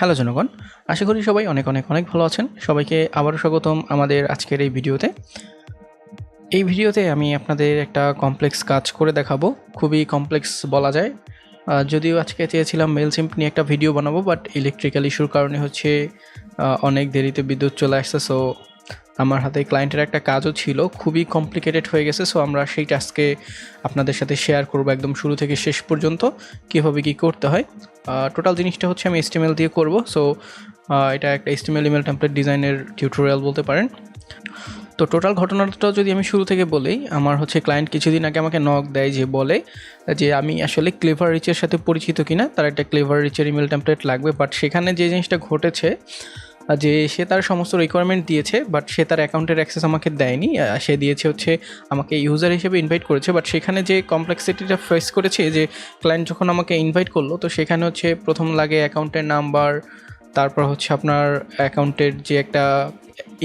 Hello জনগণ, আশা করি সবাই অনেক অনেক অনেক ভালো আছেন। সবাইকে আবারও স্বাগতম আমাদের আজকের এই ভিডিওতে। এই ভিডিওতে আমি আপনাদের একটা কমপ্লেক্স কাজ করে দেখাবো, খুবই কমপ্লেক্স বলা যায়। যদিও আজকে চেয়েছিলাম মেইলচিম্প নিয়ে একটা ভিডিও বানাবো, বাট ইলেকট্রিক্যাল ইস্যুর কারণে হচ্ছে অনেক দেরিতে বিদ্যুৎ চলে আসছে। সো আমার হাতে ক্লায়েন্টের একটা কাজও ছিল, খুবই কমপ্লিকেটেড হয়ে গেছে। সো আমরা সেই টাস্কে আপনাদের সাথে শেয়ার করবো একদম শুরু থেকে শেষ পর্যন্ত কীভাবে কী করতে হয়। টোটাল জিনিসটা হচ্ছে আমি HTML দিয়ে করব। সো এটা একটা HTML ইমেল টেমপ্লেট ডিজাইনের টিউটোরিয়াল বলতে পারেন। তো টোটাল ঘটনাটা যদি আমি শুরু থেকে বলি, আমার হচ্ছে ক্লায়েন্ট কিছুদিন আগে আমাকে নক দেয়, যে বলে যে আমি আসলে ক্লেভার রিচের সাথে পরিচিত কিনা, তার একটা ক্লেভার রিচের ইমেল টেমপ্লেট লাগবে। বাট সেখানে যে জিনিসটা ঘটেছে যে সে তার সমস্ত রিকোয়ারমেন্ট দিয়েছে, বাট সে তার অ্যাকাউন্টের অ্যাক্সেস আমাকে দেয়নি। সে দিয়েছে হচ্ছে আমাকে ইউজার হিসেবে ইনভাইট করেছে। বাট সেখানে যে কমপ্লেক্সিটিটা ফেস করেছে, যে ক্লায়েন্ট যখন আমাকে ইনভাইট করলো, তো সেখানে হচ্ছে প্রথম লাগে অ্যাকাউন্টের নাম্বার, তারপর হচ্ছে আপনার অ্যাকাউন্টের যে একটা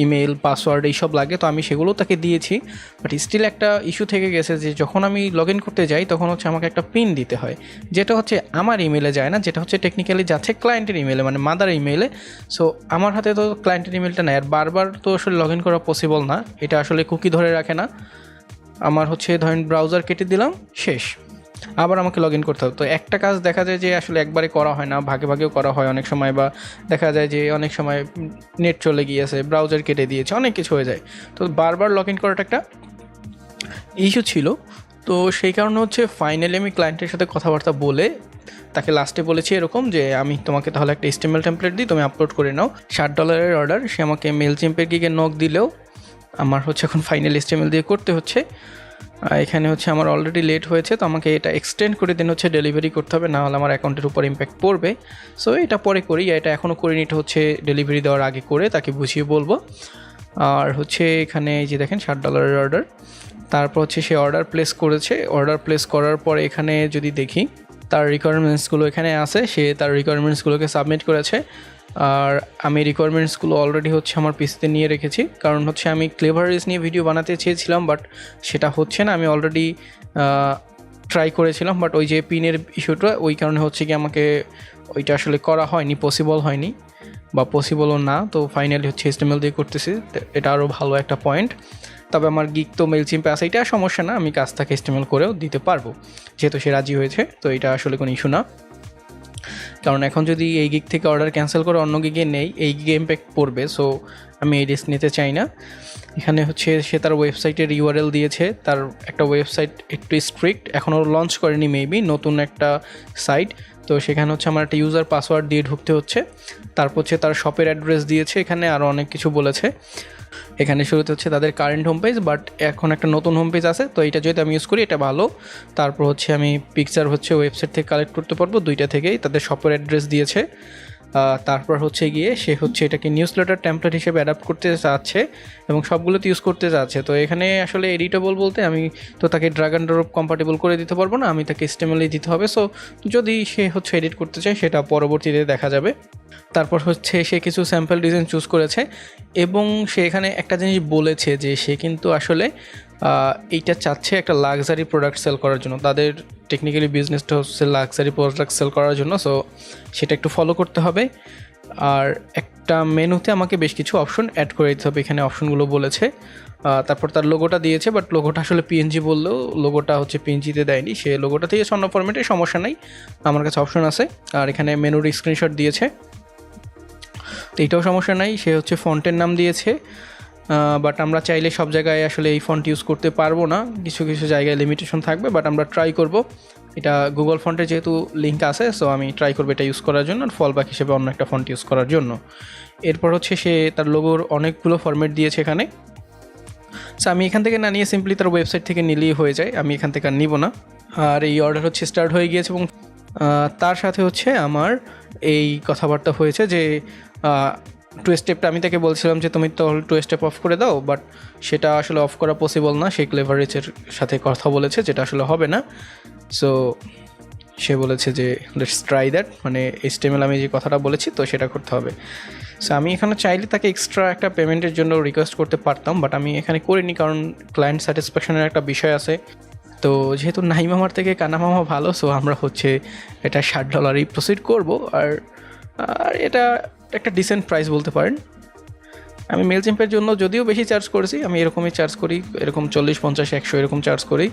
ইমেল পাসওয়ার্ড এইসব লাগে। তো আমি সেগুলো তাকে দিয়েছি, বাট স্টিল একটা ইস্যু থেকে গেছে যে যখন আমি লগ ইন করতে যাই তখন হচ্ছে আমাকে একটা পিন দিতে হয়, যেটা হচ্ছে আমার ইমেলে যায় না, যেটা হচ্ছে টেকনিক্যালি যাচ্ছে ক্লায়েন্টের ইমেলে, মানে মাদার ইমেলে। সো আমার হাতে তো ক্লায়েন্টের ইমেলটা নেয়, আর বারবার তো আসলে লগ ইন করা পসিবল না, এটা আসলে কুকি ধরে রাখে না। আমার হচ্ছে ধরেন ব্রাউজার কেটে দিলাম, শেষ, আবার আমাকে লগ ইন করতে হবে। তো একটা কাজ দেখা যায় যে আসলে একবারে করা হয় না, ভাগে ভাগেও করা হয় অনেক সময়, বা দেখা যায় যে অনেক সময় নেট চলে গিয়েছে, ব্রাউজার কেটে দিয়েছে, অনেক কিছু হয়ে যায়। তো বারবার লগ ইন করাটা একটা ইস্যু ছিল। তো সেই কারণে হচ্ছে ফাইনালি আমি ক্লায়েন্টের সাথে কথাবার্তা বলে তাকে লাস্টে বলেছি এরকম, যে আমি তোমাকে তাহলে একটা HTML টেমপ্লেট দিই, তুমি আপলোড করে নাও। $60 অর্ডার। সে আমাকে মেইলচিম্পের গিগে নক দিলেও আমার হচ্ছে এখন ফাইনাল HTML দিয়ে করতে হচ্ছে। এখানে হচ্ছে আমার অলরেডি লেট হয়েছে, তো আমাকে এটা এক্সটেন্ড করে দিন হচ্ছে ডেলিভারি করতে হবে, না হলে আমার অ্যাকাউন্টের উপর ইম্প্যাক্ট পড়বে। সো এটা পরে করি, এটা এখনও করিনি, এটা হচ্ছে ডেলিভারি দেওয়ার আগে করে তাকে বুঝিয়ে বলবো। আর হচ্ছে এখানে যে দেখেন $60 অর্ডার, তারপর হচ্ছে সে অর্ডার প্লেস করেছে। অর্ডার প্লেস করার পর এখানে যদি দেখি তার রিকোয়ারমেন্টসগুলো এখানে আছে, সে তার রিকোয়ারমেন্টসগুলোকে সাবমিট করেছে। আর আমি রিকোয়ারমেন্টসগুলো অলরেডি হচ্ছে আমার পিসিতে নিয়ে রেখেছি, কারণ হচ্ছে আমি ক্লেভার রিচ নিয়ে ভিডিও বানাতে চেয়েছিলাম, বাট সেটা হচ্ছে না। আমি অলরেডি ট্রাই করেছিলাম, বাট ওই যে পিনের ইস্যুটা, ওই কারণে হচ্ছে কি আমাকে ওইটা আসলে করা হয়নি, পসিবল হয়নি, বা পসিবলও না। তো ফাইনালি হচ্ছে HTML দিয়ে করতেছি, এটা আরও ভালো একটা পয়েন্ট। তবে আমার গিগ তো মেইলচিম্পে আছে, এটা সমস্যা না, আমি কাজটাকে HTML করেও দিতে পারবো, যেহেতু সে রাজি হয়েছে। তো এটা আসলে কোনো ইস্যু না, কারণ এখন যদি এই গিগ থেকে অর্ডার ক্যান্সেল করে অন্য গিগে নেই, এই গিগে ইম্প্যাক্ট পড়বে। সো আমি এই রিস্ক নিতে চাই না। এখানে হচ্ছে সে তার ওয়েবসাইটের URL দিয়েছে, তার একটা ওয়েবসাইট একটু স্ট্রিক্ট, এখনও লঞ্চ করেনি, মেবি নতুন একটা সাইট। তো সেখানে হচ্ছে আমার একটা ইউজার পাসওয়ার্ড দিয়ে ঢুকতে হচ্ছে। তারপর হচ্ছে তার শপের অ্যাড্রেস দিয়েছে, এখানে আরও অনেক কিছু বলেছে। এখানে শুরুতে হচ্ছে তাদের কারেন্ট হোম পেজ, বাট এখন একটা নতুন হোম পেজ আছে, তো এটা যদি আমি ইউজ করি এটা ভালো। তারপর হচ্ছে আমি পিকচার হচ্ছে ওয়েবসাইট থেকে কালেক্ট করতে পারবো, দুইটা থেকেই। তাদের শপের অ্যাড্রেস দিয়েছে। তারপর হচ্ছে গিয়ে সে হচ্ছে এটাকে নিউজলেটার টেমপ্লেট হিসেবে অ্যাডাপ্ট করতে চাচ্ছে এবং সবগুলোতে ইউজ করতে চাচ্ছে। তো এখানে আসলে এডিটেবল বলতে আমি তো তাকে ড্র্যাগ অ্যান্ড ড্রপ কম্পাটেবল করে দিতে পারবো না, আমি তাকে HTML দিতে হবে। সো যদি সে হচ্ছে এডিট করতে চায় সেটা পরবর্তীতে দেখা যাবে। তারপর হচ্ছে সে কিছু স্যাম্পল ডিজাইন চুজ করেছে, এবং সে এখানে একটা জিনিস বলেছে যে সে কিন্তু আসলে এইটা চাচ্ছে একটা লাক্সারি প্রোডাক্ট সেল করার জন্য। তাদের টেকনিক্যালি বিজনেসটা হচ্ছে লাক্সারি প্রোডাক্ট সেল করার জন্য। সো সেটা একটু ফলো করতে হবে। আর একটা মেনুতে আমাকে বেশ কিছু অপশন অ্যাড করে দিতে হবে, এখানে অপশনগুলো বলেছে। তারপর তার লোগোটা দিয়েছে, বাট লোগোটা আসলে PNG বললেও লোগোটা হচ্ছে PNG-তে দেয়নি, সে লোগোটা দিয়ে অন্য ফরম্যাটে, সমস্যা নাই, আমার কাছে অপশন আছে। আর এখানে মেনুর স্ক্রিনশট দিয়েছে, তো এইটাও সমস্যা নাই। সে হচ্ছে ফন্টের নাম দিয়েছে, বাট আমরা চাইলে সব জায়গায় আসলে এই ফন্ট ইউজ করতে পারবো না, কিছু কিছু জায়গায় লিমিটেশন থাকবে, বাট আমরা ট্রাই করব। এটা গুগল ফন্টের যেহেতু লিঙ্ক আছে, সো আমি ট্রাই করবো এটা ইউজ করার জন্য, আর ফলব্যাক হিসেবে অন্য একটা ফন্ট ইউজ করার জন্য। এরপর হচ্ছে সে তার লোগোর অনেকগুলো ফরম্যাট দিয়েছে এখানে। সো আমি এখান থেকে না নিয়ে সিম্পলি তার ওয়েবসাইট থেকে নিলেই হয়ে যায়, আমি এখান থেকে আর নিব না। আর এই অর্ডার হচ্ছে স্টার্ট হয়ে গিয়েছে, এবং তার সাথে হচ্ছে আমার এই কথাবার্তা হয়েছে যে 2 স্টেপটা আমি তাকে বলছিলাম যে তুমি তো 2 স্টেপ অফ করে দাও, বাট সেটা আসলে অফ করা পসিবল না। সে ক্লেভার রিচের সাথে কথা বলেছে, যেটা আসলে হবে না। সো সে বলেছে যে লেটস ট্রাই দ্যাট, মানে HTML আমি যে কথাটা বলেছি তো সেটা করতে হবে। সো আমি এখানে চাইলে তাকে এক্সট্রা একটা পেমেন্টের জন্য রিকোয়েস্ট করতে পারতাম, বাট আমি এখানে করিনি, কারণ ক্লায়েন্ট স্যাটিসফ্যাকশনের একটা বিষয় আছে। তো যেহেতু নাইম মামার থেকে কানা মামা ভালো, সো আমরা হচ্ছে এটা $60 প্রসিড করব। আর আর এটা একটা ডিসেন্ট প্রাইস বলতে পারেন। আমি মেলচিম্পের জন্য যদিও বেশি চার্জ করেছি, আমি এরকমই চার্জ করি, এরকম 40, 50, 100 এরকম চার্জ করি।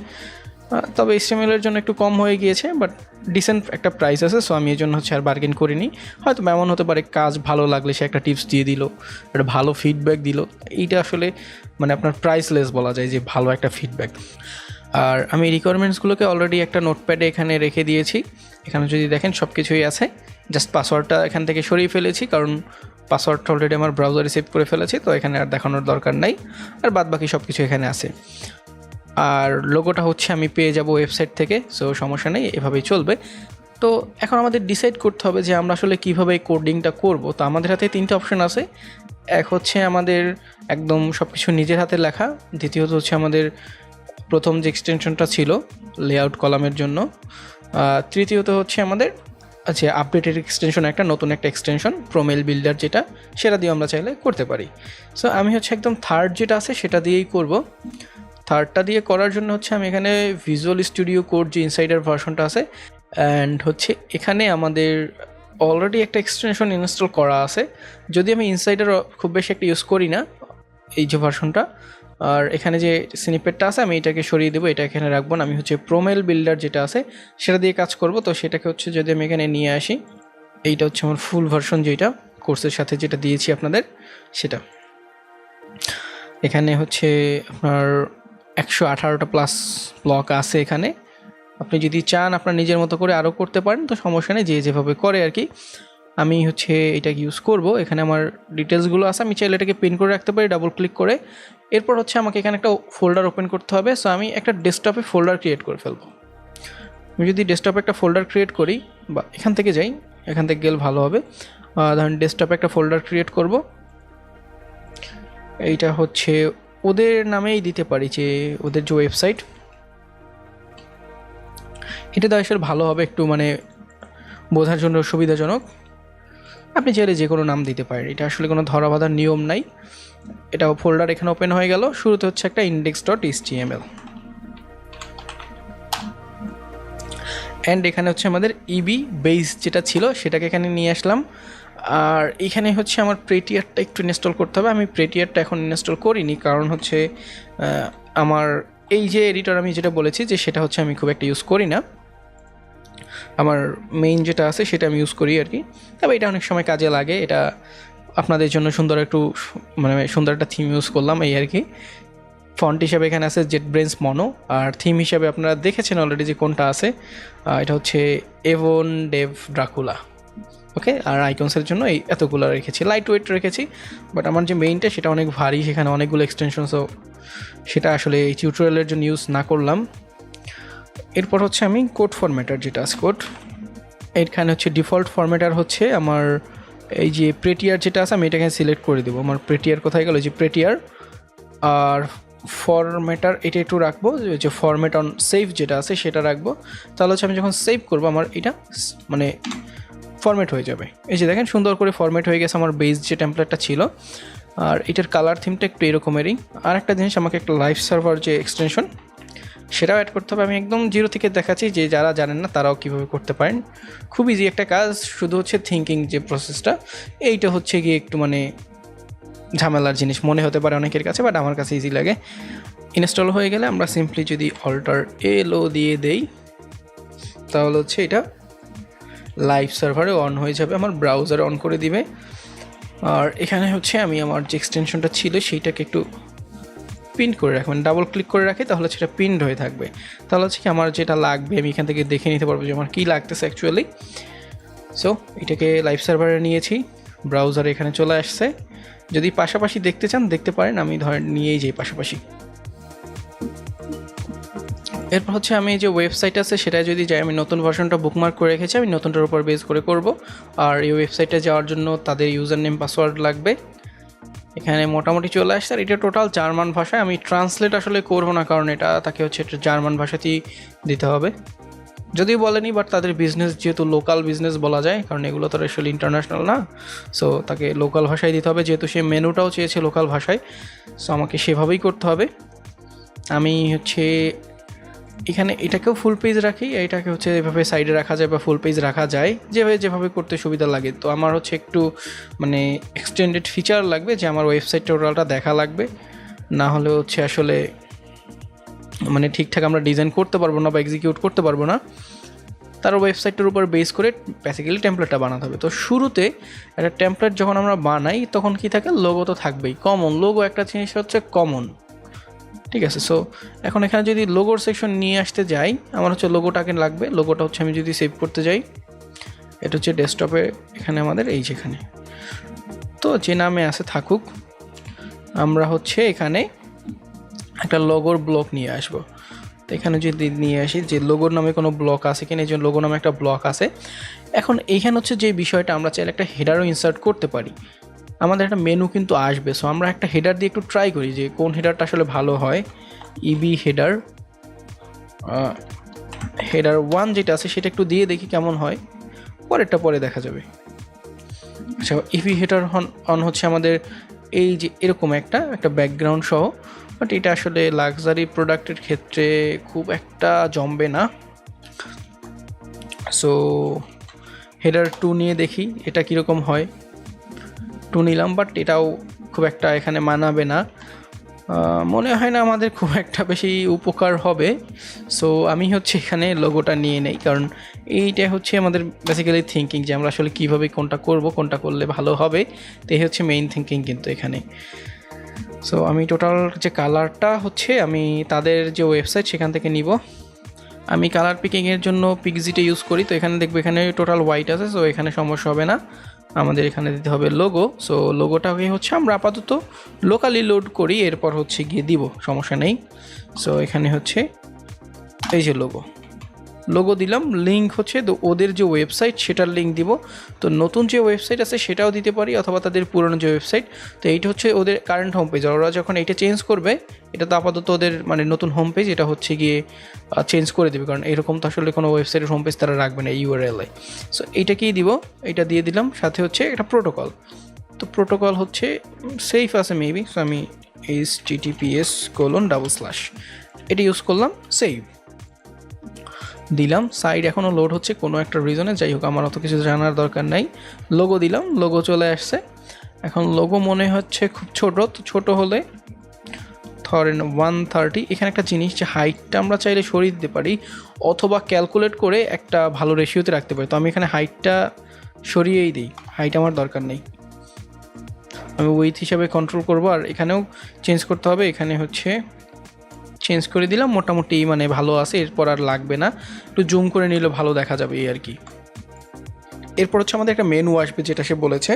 তবে HTML-এর জন্য একটু কম হয়ে গিয়েছে, বাট ডিসেন্ট একটা প্রাইস আছে, সো আমি এই জন্য হচ্ছে আর বার্গেন করিনি। হয়তো এমন হতে পারে কাজ ভালো লাগলে সে একটা টিপস দিয়ে দিল, একটা ভালো ফিডব্যাক দিল, এইটা আসলে মানে আপনার প্রাইসলেস বলা যায় যে ভালো একটা ফিডব্যাক। আর আমি রিকোয়ারমেন্টসগুলোকে অলরেডি একটা নোটপ্যাডে এখানে রেখে দিয়েছি। এখানে যদি দেখেন সব কিছুই আছে, জাস্ট পাসওয়ার্ডটা এখান থেকে সরিয়ে ফেলেছি, কারণ পাসওয়ার্ডটা অলরেডি আমার ব্রাউজারে সেভ করে ফেলেছি, তো এখানে আর দেখানোর দরকার নাই। আর বাদ বাকি সব কিছু এখানে আছে। আর লোগোটা হচ্ছে আমি পেয়ে যাব ওয়েবসাইট থেকে, সো সমস্যা নেই, এভাবেই চলবে। তো এখন আমাদের ডিসাইড করতে হবে যে আমরা আসলে কীভাবে কোডিংটা করব। তো আমাদের হাতে 3টে অপশন আছে। এক হচ্ছে আমাদের একদম সব কিছু নিজের হাতে লেখা, দ্বিতীয়ত হচ্ছে আমাদের প্রথম যে এক্সটেনশনটা ছিল লেআউট কলামের জন্য, তৃতীয়ত হচ্ছে আমাদের আচ্ছা আপডেটেড এক্সটেনশন, একটা নতুন একটা এক্সটেনশন প্রোমেল বিল্ডার, যেটা সেটা দিয়ে আমরা চাইলে করতে পারি। সো আমি হচ্ছে একদম থার্ড যেটা আছে সেটা দিয়েই করব। থার্ডটা দিয়ে করার জন্য হচ্ছে আমি এখানে ভিজুয়াল স্টুডিও কোড যে ইনসাইডার ভার্সনটা আছে, অ্যান্ড হচ্ছে এখানে আমাদের অলরেডি একটা এক্সটেনশন ইনস্টল করা আছে, যদি আমি ইনসাইডার খুব বেশি একটা ইউজ করি না এই যে ভার্সনটা। আর এখানে যে স্নিপেটটা আছে আমি এটাকে সরিয়ে দেবো, এটা এখানে রাখবো না। আমি হচ্ছে প্রোমেল বিল্ডার যেটা আছে সেটা দিয়ে কাজ করব। তো সেটাকে হচ্ছে যদি আমি এখানে নিয়ে আসি, এইটা হচ্ছে আমার ফুল ভার্সন, যেটা কোর্সের সাথে যেটা দিয়েছি আপনাদের সেটা। এখানে হচ্ছে আপনার 118টা প্লাস ব্লক আছে এখানে। আপনি যদি চান আপনার নিজের মতো করে আরও করতে পারেন, তো সমস্যা নেই, যে যেভাবে করে আর কি। আমি হচ্ছে এটাকে ইউজ করব। এখানে আমার ডিটেলসগুলো আছে, আমি চাইলে এটাকে পিন করে রাখতে পারি ডাবল ক্লিক করে। এরপর হচ্ছে আমাকে এখানে একটা ফোল্ডার ওপেন করতে হবে। সো আমি একটা ডেস্কটপে ফোল্ডার ক্রিয়েট করে ফেলবো। আমি যদি ডেস্কটপে একটা ফোল্ডার ক্রিয়েট করি, বা এখান থেকে যাই, এখান থেকে গেলে ভালো হবে। ধরেন ডেস্কটপে একটা ফোল্ডার ক্রিয়েট করব। এইটা হচ্ছে ওদের নামেই দিতে পারি, যে ওদের যে ওয়েবসাইট, এটা তো আসলে ভালো হবে, একটু মানে বোঝার জন্য সুবিধাজনক। আপনি চাইলে যে কোনো নাম দিতে পারেন, এটা আসলে কোনো ধরা বাঁধার নিয়ম নাই। এটা ফোল্ডার এখানে ওপেন হয়ে গেল। শুরুতে হচ্ছে একটা index.html, অ্যান্ড এখানে হচ্ছে আমাদের ইবি বেস যেটা ছিল সেটাকে এখানে নিয়ে আসলাম। আর এখানে হচ্ছে আমার প্রেটিয়ারটা একটু ইনস্টল করতে হবে। আমি প্রেটিয়ারটা এখন ইনস্টল করিনি, কারণ হচ্ছে আমার এই যে এডিটর আমি যেটা বলেছি যে সেটা হচ্ছে আমি খুব একটা ইউজ করি না। আমার মেইন যেটা আছে সেটা আমি ইউজ করি আর কি। তবে এটা অনেক সময় কাজে লাগে, এটা আপনাদের জন্য সুন্দর একটু মানে সুন্দর একটা থিম ইউজ করলাম এই আর কি। ফন্ট হিসাবে এখানে আছে JetBrains Mono, আর থিম হিসাবে আপনারা দেখেছেন অলরেডি যে কোনটা আছে, এটা হচ্ছে এভন ডেভ ড্রাকুলা। ওকে, আর আইকনসের জন্য এই এতগুলো রেখেছি, লাইট ওয়েট রেখেছি। বাট আমার যে মেইনটা সেটা অনেক ভারী, সেখানে অনেকগুলো এক্সটেনশনসও, সেটা আসলে এই টিউটোরিয়ালের জন্য ইউজ না করলাম। এরপর হচ্ছে আমি কোড ফরম্যাটার যেটা আছে কোড, এখানে হচ্ছে ডিফল্ট ফরম্যাটার হচ্ছে আমার এই যে প্রেটিয়ার যেটা আছে, আমি এটাকে সিলেক্ট করে দেবো। আমার প্রেটিয়ার কোথায় গেল, যে প্রেটিয়ার। আর ফরম্যাটার এটা একটু রাখবো, যে ফরম্যাট অন সেভ যেটা আছে সেটা রাখবো। তাহলে হচ্ছে আমি যখন সেভ করবো আমার এটা মানে ফরম্যাট হয়ে যাবে। এই যে দেখেন সুন্দর করে ফরম্যাট হয়ে গেছে আমার বেস যে টেমপ্লেটটা ছিল। আর এটার কালার থিমটা একটু এরকমেরই। আর একটা জিনিস, আমাকে একটা লাইভ সার্ভার যে এক্সটেনশন সেটাও অ্যাড করতে হবে। আমি একদম জিরো থেকে দেখাচ্ছি, যে যারা জানেন না তারাও কীভাবে করতে পারেন। খুব ইজি একটা কাজ, শুধু হচ্ছে থিঙ্কিং যে প্রসেসটা, এইটা হচ্ছে গিয়ে একটু মানে ঝামেলার জিনিস মনে হতে পারে অনেকের কাছে, বাট আমার কাছে ইজি লাগে। ইনস্টল হয়ে গেলে আমরা সিম্পলি যদি অল্টার এলও দিয়ে দেই, তাহলে হচ্ছে এটা লাইভ সার্ভারে অন হয়ে যাবে, আমার ব্রাউজারে অন করে দিবে। আর এখানে হচ্ছে আমি আমার যে এক্সটেনশনটা ছিল সেইটাকে একটু পিন করে রাখবেন, ডাবল ক্লিক করে রাখি, তাহলে সেটা পিনড হয়ে থাকবে। তাহলে হচ্ছে কি আমার যেটা লাগবে আমি এখান থেকে দেখে নিতে পারবো যে আমার কী লাগতেছে অ্যাকচুয়ালি। সো এটাকে লাইভ সার্ভারে নিয়েছি, ব্রাউজারে এখানে চলে আসছে। যদি পাশাপাশি দেখতে চান দেখতে পারেন, আমি ধরেন নিয়েই যাই পাশাপাশি। এরপর হচ্ছে আমি যে ওয়েবসাইট আছে সেটা যদি যাই, আমি নতুন ভার্সনটা বুকমার্ক করে রেখেছি, আমি নতুনটার উপর বেস করে করব। আর এই ওয়েবসাইটে যাওয়ার জন্য তাদের ইউজার নেম পাসওয়ার্ড লাগবে। এখানে মোটামুটি চলে আসছে। আর এটা টোটাল জার্মান ভাষায়, আমি ট্রান্সলেট আসলে করবো না, কারণ এটা তাকে হচ্ছে একটা জার্মান ভাষাতেই দিতে হবে। যদিও বলেনি, বাট তাদের বিজনেস যেহেতু লোকাল বিজনেস বলা যায়, কারণ এগুলো তো আসলে ইন্টারন্যাশনাল না, সো তাকে লোকাল ভাষায় দিতে হবে। যেহেতু সে মেনুটাও চেয়েছে লোকাল ভাষায়, সো আমাকে সেভাবেই করতে হবে। আমি হচ্ছে এখানে এটাকেও ফুল পেজ রাখি, এটাকে হচ্ছে এভাবে সাইডে রাখা যায় বা ফুল পেজ রাখা যায়, যেভাবে করতে সুবিধা লাগে। তো আমার হচ্ছে একটু মানে এক্সটেন্ডেড ফিচার লাগবে, যে আমার ওয়েবসাইট টোটালটা দেখা লাগবে, না হলে হচ্ছে আসলে মানে ঠিকঠাক আমরা ডিজাইন করতে পারবো না বা এক্সিকিউট করতে পারবো না। তার ওয়েবসাইটের উপর বেস করে বেসিক্যালি টেমপ্লেটটা বানাতে হবে। তো শুরুতে একটা টেমপ্লেট যখন আমরা বানাই তখন কি থাকে, লোগো তো থাকবেই, কমন লোগো একটা জিনিস হচ্ছে কমন, ঠিক আছে। সো এখন এখানে যদি লোগোর সেকশন নিয়ে আসতে যাই, আমার হচ্ছে লোগোটাকে লাগবে। লোগোটা হচ্ছে আমি যদি সেভ করতে যাই, এটা হচ্ছে ডেস্কটপে, এখানে আমাদের এই যেখানে, তো যে নামে আছে থাকুক, আমরা হচ্ছে এখানে একটা লোগোর ব্লক নিয়ে আসবো। তো এখানে যদি নিয়ে আসি যে লোগোর নামে কোনো ব্লক আছে কিনা, এই জন্য লোগো নামে একটা ব্লক আছে। এখন এইখানে হচ্ছে যে বিষয়টা, আমরা চাইলে একটা হেডারও ইনসার্ট করতে পারি, আমাদের একটা মেনু কিন্তু আসবে। সো আমরা একটা হেডার দিয়ে একটু ট্রাই করি যে কোন হেডারটা আসলে ভালো হয়। ইবি হেডার 1 যেটা আছে সেটা একটু দিয়ে দেখি কেমন হয়, পরেরটা পরে দেখা যাবে। আচ্ছা, ইবি হেডার অন হচ্ছে আমাদের এই যে এরকম একটা ব্যাকগ্রাউন্ড সহ, বাট এটা আসলে লাক্সারি প্রোডাক্টের ক্ষেত্রে খুব একটা জমবে না। সো হেডার 2 নিয়ে দেখি এটা কীরকম হয়। 2 নিলাম, বাট এটাও খুব একটা এখানে মানাবে না, মনে হয় না আমাদের খুব একটা বেশি উপকার হবে। সো আমি হচ্ছে এখানে লোগোটা নিয়ে নেই, কারণ এইটা হচ্ছে আমাদের বেসিক্যালি থিঙ্কিং, যে আমরা আসলে কীভাবে কোনটা করব, কোনটা করলে ভালো হবে, তো এই হচ্ছে মেইন থিঙ্কিং কিন্তু এখানে। সো আমি টোটাল যে কালারটা হচ্ছে আমি তাদের যে ওয়েবসাইট সেখান থেকে নিব। আমি কালার পিকিংয়ের জন্য পিক্সিটা ইউজ করি, তো এখানে দেখবো এখানে টোটাল হোয়াইট আছে, সো এখানে সমস্যা হবে না। আমাদের এখানে দিতে হবে লোগো। সো লোগোটাকে হচ্ছে আমরা আপাতত লোকালি লোড করি, এরপর হচ্ছে গিয়ে দিব, সমস্যা নেই। সো এখানে হচ্ছে এই যে লোগো দিলাম, লিঙ্ক হচ্ছে তো ওদের যে ওয়েবসাইট সেটার লিঙ্ক দিব। তো নতুন যে ওয়েবসাইট আছে সেটাও দিতে পারি, অথবা তাদের পুরনো যে ওয়েবসাইট, তো এইটা হচ্ছে ওদের কারেন্ট হোম পেজ। ওরা যখন এটা চেঞ্জ করবে, এটা তো আপাতত ওদের মানে নতুন হোম পেজ, এটা হচ্ছে গিয়ে চেঞ্জ করে দেবে, কারণ এরকম তো আসলে কোনো ওয়েবসাইটের হোম পেজ তারা রাখবে না ইউআরএল-এ। সো এইটাকেই দিব, এটা দিয়ে দিলাম, সাথে হচ্ছে একটা প্রোটোকল। তো প্রোটোকল হচ্ছে সেফ আছে মেবি, সো আমি https:// এটা ইউজ করলাম, সেভ দিলাম। সাইড এখনও লোড হচ্ছে কোনো একটা রিজনে, যাই হোক আমার অত কিছু জানার দরকার নাই। লোগো দিলাম, লোগো চলে আসছে। এখন লোগো মনে হচ্ছে খুব ছোট, তো ছোটো হলে ধরেন 130। এখানে একটা জিনিস, যে হাইটটা আমরা চাইলে সরিয়ে দিতে পারি, অথবা ক্যালকুলেট করে একটা ভালো রেশিওতে রাখতে পারি। তো আমি এখানে হাইটটা সরিয়েই দিই, হাইট আমার দরকার নেই, আমি উইথ হিসাবে কন্ট্রোল করব। আর এখানেও চেঞ্জ করতে হবে, এখানে হচ্ছে চেঞ্জ করে দিলাম, মোটামুটি মানে ভালো আছে, এরপর আর লাগবে না, একটু জুম করে নিলে ভালো দেখা যাবে এই আর কি। এরপর হচ্ছে আমাদের একটা মেনু আসবে, যেটা সে বলেছে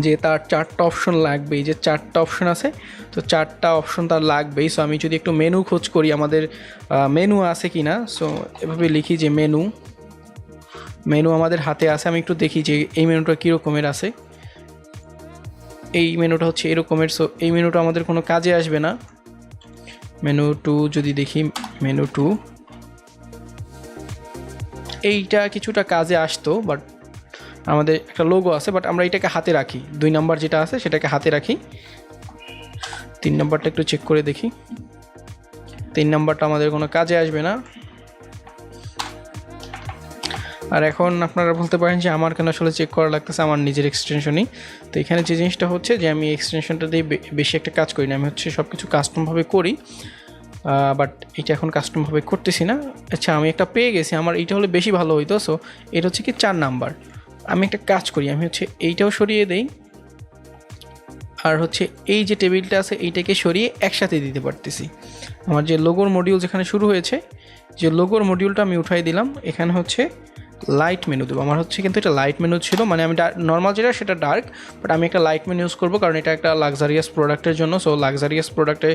যে তার 4টা অপশন লাগবে, এই যে 4টা অপশন আছে, তো 4টা অপশন তার লাগবেই। সো আমি যদি একটু মেনু খোঁজ করি, আমাদের মেনু আছে কি না, সো এভাবে লিখি যে মেনু আমাদের হাতে আছে, আমি একটু দেখি যে এই মেনুটা কীরকমের আছে। এই মেনুটা হচ্ছে এরকমের, সো এই মেনুটা আমাদের কোনো কাজে আসবে না। মেনু 2 যদি দেখি, মেনু 2 এইটা কিছুটা কাজে আসতো, বাট আমাদের একটা লোগো আছে, বাট আমরা এটাকে হাতে রাখি। 2 নাম্বার যেটা আছে সেটাকে হাতে রাখি। 3 নাম্বারটা একটু চেক করে দেখি, 3 নাম্বারটা আমাদের কোনো কাজে আসবে না। আর এখন আপনারা বলতে পারেন যে আমার কেন আসলে চেক করা লাগতেছে, আমার নিজের এক্সটেনশনই। তো এখানে যে জিনিসটা হচ্ছে যে আমি এক্সটেনশনটা দিয়ে বেশি একটা কাজ করি না, আমি হচ্ছে সব কিছু কাস্টমভাবে করি, বাট এটা এখন কাস্টমভাবে করতেছি না। আচ্ছা, আমি একটা পেয়ে গেছি, আমার এইটা হলে বেশি ভালো হইতো। সো এটা হচ্ছে কি 4 নাম্বার। আমি একটা কাজ করি, আমি হচ্ছে এইটাও সরিয়ে দেই, আর হচ্ছে এই যে টেবিলটা আছে এইটাকে সরিয়ে একসাথে দিতে পারতেছি। আমার যে লোগোর মডিউল যেখানে শুরু হয়েছে, যে লোগোর মডিউলটা আমি উঠাই দিলাম, এখানে হচ্ছে লাইট মেনু দেবো। আমার হচ্ছে কিন্তু এটা লাইট মেনু ছিল, মানে আমি নর্মাল যেটা সেটা ডার্ক, বাট আমি একটা লাইট মেনু ইউজ করবো, কারণ এটা একটা লাক্সারিয়াস প্রোডাক্টের জন্য। সো লাক্সারিয়াস প্রোডাক্টে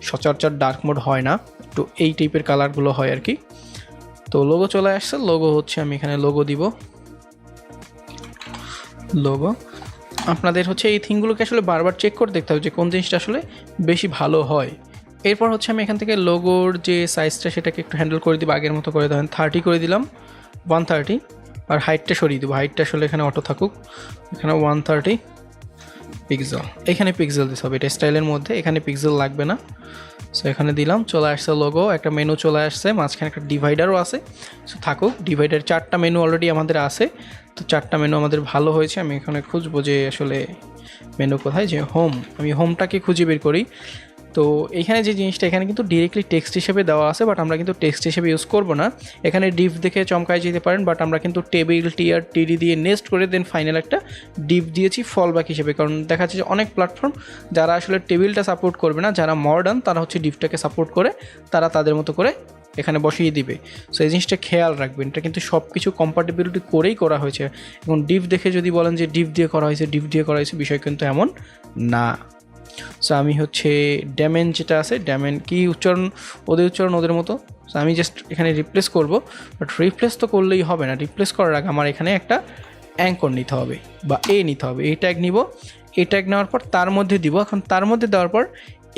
সচরাচর ডার্ক মোড হয় না, একটু এই টাইপের কালারগুলো হয় আর কি। তো লোগো চলে আসছে, লোগো হচ্ছে আমি এখানে লোগো দিব, লোগো। আপনাদের হচ্ছে এই থিংগুলোকে আসলে বারবার চেক করে দেখতে হবে যে কোন জিনিসটা আসলে বেশি ভালো হয়। এরপর হচ্ছে আমি এখান থেকে লোগোর যে সাইজটা সেটাকে একটু হ্যান্ডেল করে দিব, আগের মতো করে দেবেন, 30 করে দিলাম, 130। আর হাইটটা সরিয়ে দেবো, হাইটটা আসলে এখানে অটো থাকুক, এখানে 130। পিক্সেল, এখানে পিক্সেল দিতে হবে, এটা স্টাইলের মধ্যে, এখানে পিক্সেল লাগবে না। সো এখানে দিলাম, চলে আসছে লোগো, একটা মেনু চলে আসছে, মাঝখানে একটা ডিভাইডারও আছে। সো থাকুক, ডিভাইডার 4টা মেনু অলরেডি আমাদের আছে, তো 4টা মেনু আমাদের ভালো হয়েছে। আমি এখানে খুঁজবো যে আসলে মেনু কোথায়, যে হোম, আমি হোমটাকে খুঁজে বের করি। তো এইখানে যে জিনিসটা, এখানে কিন্তু ডিরেক্টলি টেক্সট হিসেবে দেওয়া আছে, বাট আমরা কিন্তু টেক্সট হিসেবে ইউজ করবো না। এখানে ডিভ দেখে চমকায় যেতে পারেন, বাট আমরা কিন্তু টেবিল টিআর টিডি দিয়ে নেক্সট করে দেন ফাইনাল একটা ডিভ দিয়েছি ফল ব্যাক হিসেবে। কারণ দেখা যাচ্ছে যে অনেক প্ল্যাটফর্ম যারা আসলে টেবিলটা সাপোর্ট করবে না, যারা মডার্ন, তারা হচ্ছে ডিভটাকে সাপোর্ট করে তারা তাদের মতো করে এখানে বসিয়ে দিবে। সো এই জিনিসটা খেয়াল রাখবেন, এটা কিন্তু সব কিছু কম্পাটিবিলিটি করেই করা হয়েছে। এবং ডিভ দেখে যদি বলেন যে ডিভ দিয়ে করা হয়েছে, ডিভ দিয়ে করা হয়েছে, বিষয় কিন্তু এমন না। সো আমি হচ্ছে ড্যামেন যেটা আছে, ড্যামেন কি উচ্চারণ, উচ্চারণ ওদের মতো। সো আমি জাস্ট এখানে রিপ্লেস করব, বাট রিপ্লেস তো করলেই হবে না, রিপ্লেস করার আগে আমার এখানে একটা অ্যাঙ্কর নিতে হবে বা নিতে হবে। এই ট্যাগ নিব, এই ট্যাগ নেওয়ার পর তার মধ্যে দিব। এখন তার মধ্যে দেওয়ার পর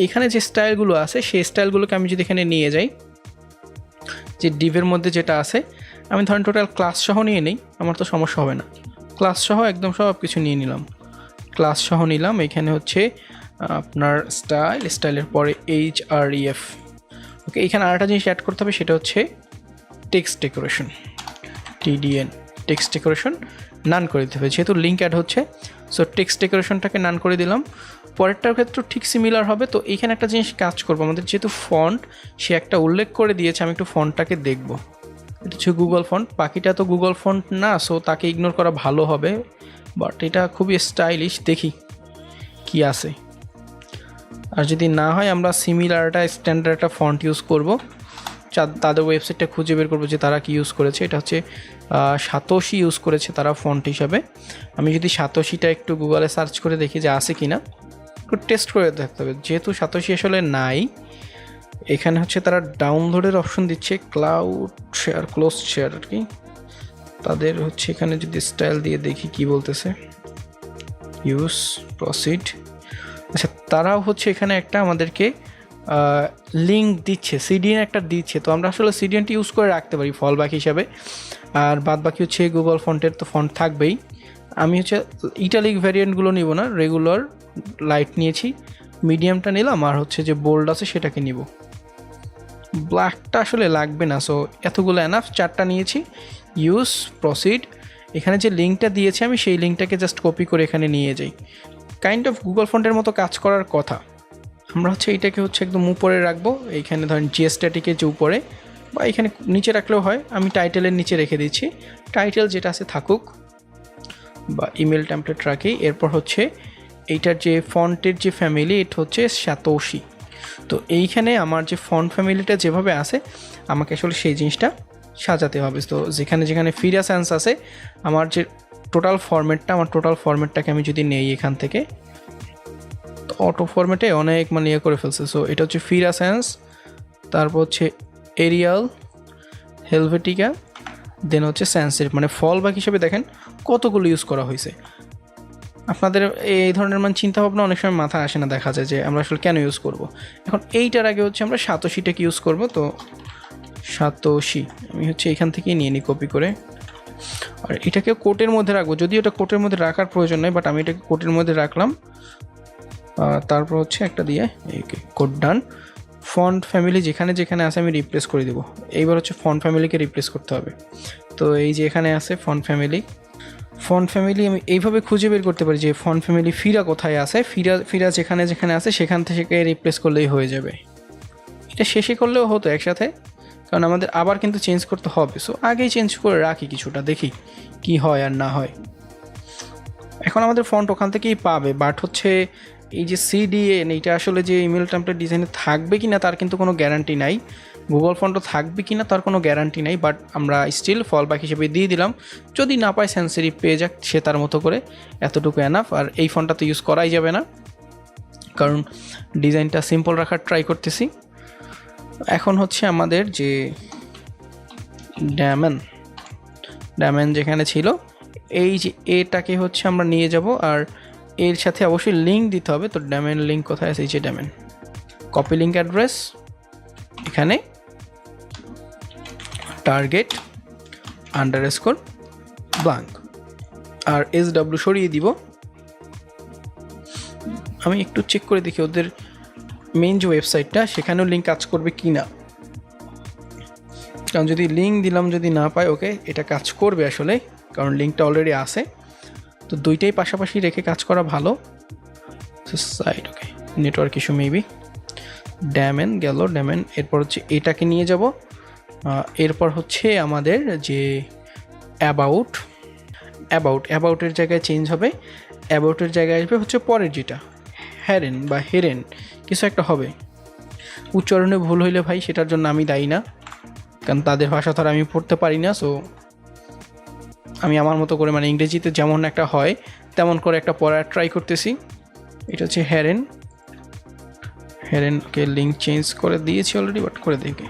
এখানে যে স্টাইলগুলো আছে, সেই স্টাইলগুলোকে আমি যদি এখানে নিয়ে যাই, যে ডিভের মধ্যে যেটা আছে, আমি ধরেন টোটাল ক্লাস সহ নিয়ে নিই, আমার তো সমস্যা হবে না। ক্লাস সহ একদম সব কিছু নিয়ে নিলাম, ক্লাস সহ নিলাম। এখানে হচ্ছে আপনার স্টাইলের পরে HREF। ওকে, এখানে আরেকটা জিনিস অ্যাড করতে হবে, সেটা হচ্ছে text decoration, TDN, text decoration নান করে দিতে হবে, যেহেতু লিঙ্ক অ্যাড হচ্ছে। সো টেক্সট ডেকোরেশনটাকে নান করে দিলাম। পরেরটার ক্ষেত্রে ঠিক সিমিলার হবে। তো এইখানে একটা জিনিস কাজ করবো, আমাদের যেহেতু ফন্ট সে একটা উল্লেখ করে দিয়েছে, আমি একটু ফন্টটাকে দেখবো। এটা হচ্ছে গুগল ফন্ট, বাকিটা তো গুগল ফন্ট না, সো তাকে ইগনোর করা ভালো হবে। বাট এটা খুবই স্টাইলিশ, দেখি কি আছে। আর যদি না হয় আমরা সিমিলার একটা স্ট্যান্ডার্ড একটা ফন্ট ইউজ করব, তাদের ওয়েবসাইটটা খুঁজে বের করবো যে তারা কি ইউজ করেছে। এটা হচ্ছে সাতোশি ইউজ করেছে তারা ফন্ট হিসাবে। আমি যদি সাতোশিটা একটু গুগলে সার্চ করে দেখি যে আছে কি না, একটু টেস্ট করে দেখতে হবে। যেহেতু সাতোশি আসলে নাই, এখানে হচ্ছে তারা ডাউনলোডের অপশন দিচ্ছে, ক্লাউড শেয়ার, ক্লোজ শেয়ার আর কি। তাদের হচ্ছে এখানে যদি স্টাইল দিয়ে দেখি কি বলতেছে, ইউজ প্রসিড। আচ্ছা, তারাও হচ্ছে এখানে একটা আমাদেরকে লিঙ্ক দিচ্ছে, সিডিএন একটা দিচ্ছে। তো আমরা আসলে সিডিএনটি ইউজ করে রাখতে পারি ফল ব্যাক হিসাবে। আর বাদ বাকি হচ্ছে গুগল ফন্টের তো ফন্ট থাকবেই। আমি হচ্ছে ইটালিক ভ্যারিয়েন্টগুলো নিব না, রেগুলার লাইট নিয়েছি, মিডিয়ামটা নিলাম, আর হচ্ছে যে বোল্ড আছে সেটাকে নিব। ব্ল্যাকটা আসলে লাগবে না, সো এতগুলো এনাফ, 4টা নিয়েছি। ইউজ প্রসিড, এখানে যে লিঙ্কটা দিয়েছি আমি সেই লিঙ্কটাকে জাস্ট কপি করে এখানে নিয়ে যাই। কাইন্ড অফ গুগল ফন্টের মতো কাজ করার কথা। আমরা হচ্ছে এইটাকে হচ্ছে একদম উপরে রাখবো, এইখানে ধরেন জিএসট্যাটিকের যে উপরে, বা এখানে নিচে রাখলেও হয়। আমি টাইটেলের নিচে রেখে দিচ্ছি, টাইটেল যেটা আছে থাকুক, বা ইমেল টেমপ্লেট রাখি। এরপর হচ্ছে এইটার যে ফন্টের যে ফ্যামিলি, এটা হচ্ছে সাতোশি। তো এইখানে আমার যে ফন্ট ফ্যামিলিটা যেভাবে আছে, আমাকে আসলে সেই জিনিসটা সাজাতে হবে। তো যেখানে যেখানে ফিরা সেন্স আছে, আমার যে টোটাল ফরম্যাটটা, আমার টোটাল ফরম্যাটটাকে আমি যদি নেই এখান থেকে, তো অটো ফরম্যাটে অনেক মানে ইয়ে করে ফেলছে। সো এটা হচ্ছে ফিরা সেন্স, তারপর হচ্ছে এরিয়াল, হেলভেটিকা, দেন হচ্ছে স্যান্সের, মানে ফল ব্যাক হিসেবে দেখেন কতগুলো ইউজ করা হয়েছে। আপনাদের এই ধরনের মান চিন্তা ভাবনা অনেক সময় মাথায় আসে না, দেখা যায় যে আমরা আসলে কেন ইউজ করব। এখন এইটার আগে হচ্ছে আমরা সাতোশিটাকে ইউজ করব। তো সাতোশি আমি হচ্ছে এখান থেকেই নিয়ে নিই কপি করে, আর এটাকে কোটের মধ্যে রাখবো। যদিও এটা কোটের মধ্যে রাখার প্রয়োজন নেই, বাট আমি এটাকে কোটের মধ্যে রাখলাম। তারপর হচ্ছে একটা দিয়ে কোড ডান। ফন্ট ফ্যামিলি যেখানে যেখানে আছে আমি রিপ্লেস করে দেবো। এইবার হচ্ছে ফন্ট ফ্যামিলিকে রিপ্লেস করতে হবে। তো এই যে এখানে আছে ফন্ট ফ্যামিলি, আমি এইভাবে খুঁজে বের করতে পারি যে ফন্ট ফ্যামিলি ফিরা কোথায় আছে। ফিরা যেখানে যেখানে আছে সেখান থেকে রিপ্লেস করলেই হয়ে যাবে। এটা শেষে করলেও হতো একসাথে, কারণ আমাদের আবার কিন্তু চেঞ্জ করতে হবে। সো আগেই চেঞ্জ করে রাখি কিছুটা, দেখি কি হয় আর না হয়। এখন আমাদের ফন্ট ওখান থেকেই পাবে, বাট হচ্ছে এই যে CDN, এইটা আসলে যে ইমেল টেমপ্লেট ডিজাইনে থাকবে কি না তার কিন্তু কোনো গ্যারান্টি নাই। গুগল ফন্টও থাকবে কি না তার কোনো গ্যারান্টি নাই, বাট আমরা স্টিল ফল ব্যাক হিসেবে দিয়ে দিলাম। যদি না পায় সেন্সিটিভ পেয়ে যাক সে তার মতো করে, এতটুকু এনাফ। আর এই ফন্টটা তো ইউজ করাই যাবে না, কারণ ডিজাইনটা সিম্পল রাখার ট্রাই করতেছি। এখন হচ্ছে আমাদের যে ড্যামেন যেখানে ছিল, এই যে এটাকে হচ্ছে আমরা নিয়ে যাব, আর এর সাথে অবশ্যই লিঙ্ক দিতে হবে। তো ড্যামেন লিঙ্ক কোথায় আছে, এই যে ড্যামেন, কপি লিঙ্ক অ্যাড্রেস, এখানে টার্গেট আন্ডারস্কোর ব্ল্যাঙ্ক, আর SW সরিয়ে দিব। আমি একটু চেক করে দেখি ওদের মেইন যে ওয়েবসাইটটা সেখানেও লিঙ্ক কাজ করবে কি না, কারণ যদি লিঙ্ক দিলাম যদি না পাই ওকে এটা কাজ করবে আসলে, কারণ লিঙ্কটা অলরেডি আছে। তো দুইটাই পাশাপাশি রেখে কাজ করা ভালো। সাইট ওকে, নেটওয়ার্ক ইস্যু মেবি। ড্যামেন গেল, ড্যামেন। এরপর হচ্ছে এটাকে নিয়ে যাব। এরপর হচ্ছে আমাদের যে অ্যাবাউটের জায়গায় চেঞ্জ হবে, অ্যাবাউটের জায়গায় আসবে হচ্ছে পরের যেটা হ্যারেন বা হেরেন কিছু একটা হবে। উচ্চারণে ভুল হইলে ভাই সেটার জন্য আমি দায়ী না, কারণ তাদের ভাষা তো আর আমি পড়তে পারি না। সো আমি আমার মতো করে মানে ইংরেজিতে যেমন একটা হয় তেমন করে একটা পড়ার ট্রাই করতেছি। এটা হচ্ছে হেরেন ওকে, লিঙ্ক চেঞ্জ করে দিয়েছি অলরেডি, বাট করে দেখি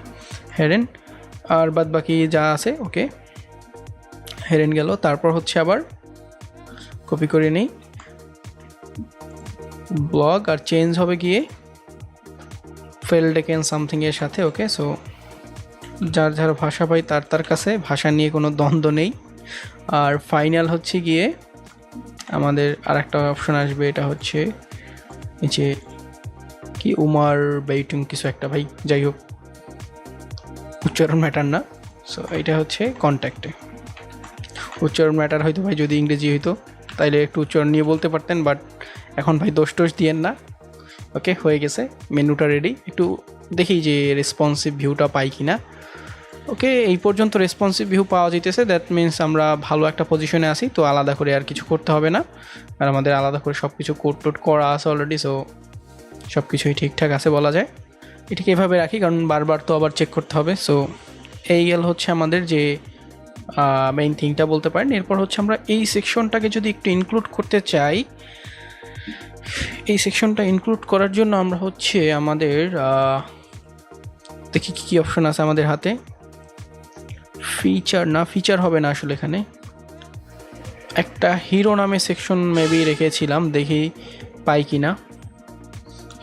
হেরেন। আর বাদ বাকি যা আছে ওকে, হেরেন গেল। তারপর হচ্ছে আবার কপি করে নেই ব্লগ, আর চেঞ্জ হবে গিয়ে ফেলডেকেন সামথিং এর সাথে। ওকে, সো যার যার ভাষা পাই তার কাছে ভাষা নিয়ে কোনো দ্বন্দ্ব নেই। আর ফাইনাল হচ্ছে গিয়ে আমাদের আর একটা অপশন আসবে, এটা হচ্ছে এই যে কি উমার বেইটুং কিছু একটা, ভাই যাই হোক উচ্চারণ ম্যাটার না। সো এটা হচ্ছে কন্ট্যাক্টে, উচ্চারণ ম্যাটার হয়তো ভাই যদি ইংরেজি হইতো তাইলে একটু উচ্চারণ নিয়ে বলতে পারতেন, বাট এখন ভাই দোষ দিয়েন না। ওকে, হয়ে গেছে, মেনুটা রেডি। একটু দেখি যে রেসপন্সিভ ভিউটা পাই কি না। ওকে, এই পর্যন্ত রেসপন্সিভ ভিউ পাওয়া যেতেছে, দ্যাট মিনস আমরা ভালো একটা পজিশনে আসি। তো আলাদা করে আর কিছু করতে হবে না, আর আমাদের আলাদা করে সব কিছু কোড টোড করা আছে অলরেডি। সো সব কিছুই ঠিকঠাক আছে বলা যায়। এটাকে এভাবে রাখি কারণ বারবার তো আবার চেক করতে হবে। সো এই গেল হচ্ছে আমাদের যে মেইন থিংটা বলতে পারেন। এরপর হচ্ছে আমরা এই সেকশনটাকে যদি একটু ইনক্লুড করতে চাই, এই সেকশনটা ইনক্লুড করার জন্য আমরা হচ্ছে আমাদের দেখি কী অপশন আছে আমাদের হাতে। ফিচার হবে না আসলে, এখানে একটা হিরো নামে সেকশন মেবি রেখেছিলাম, দেখি পাই কি না।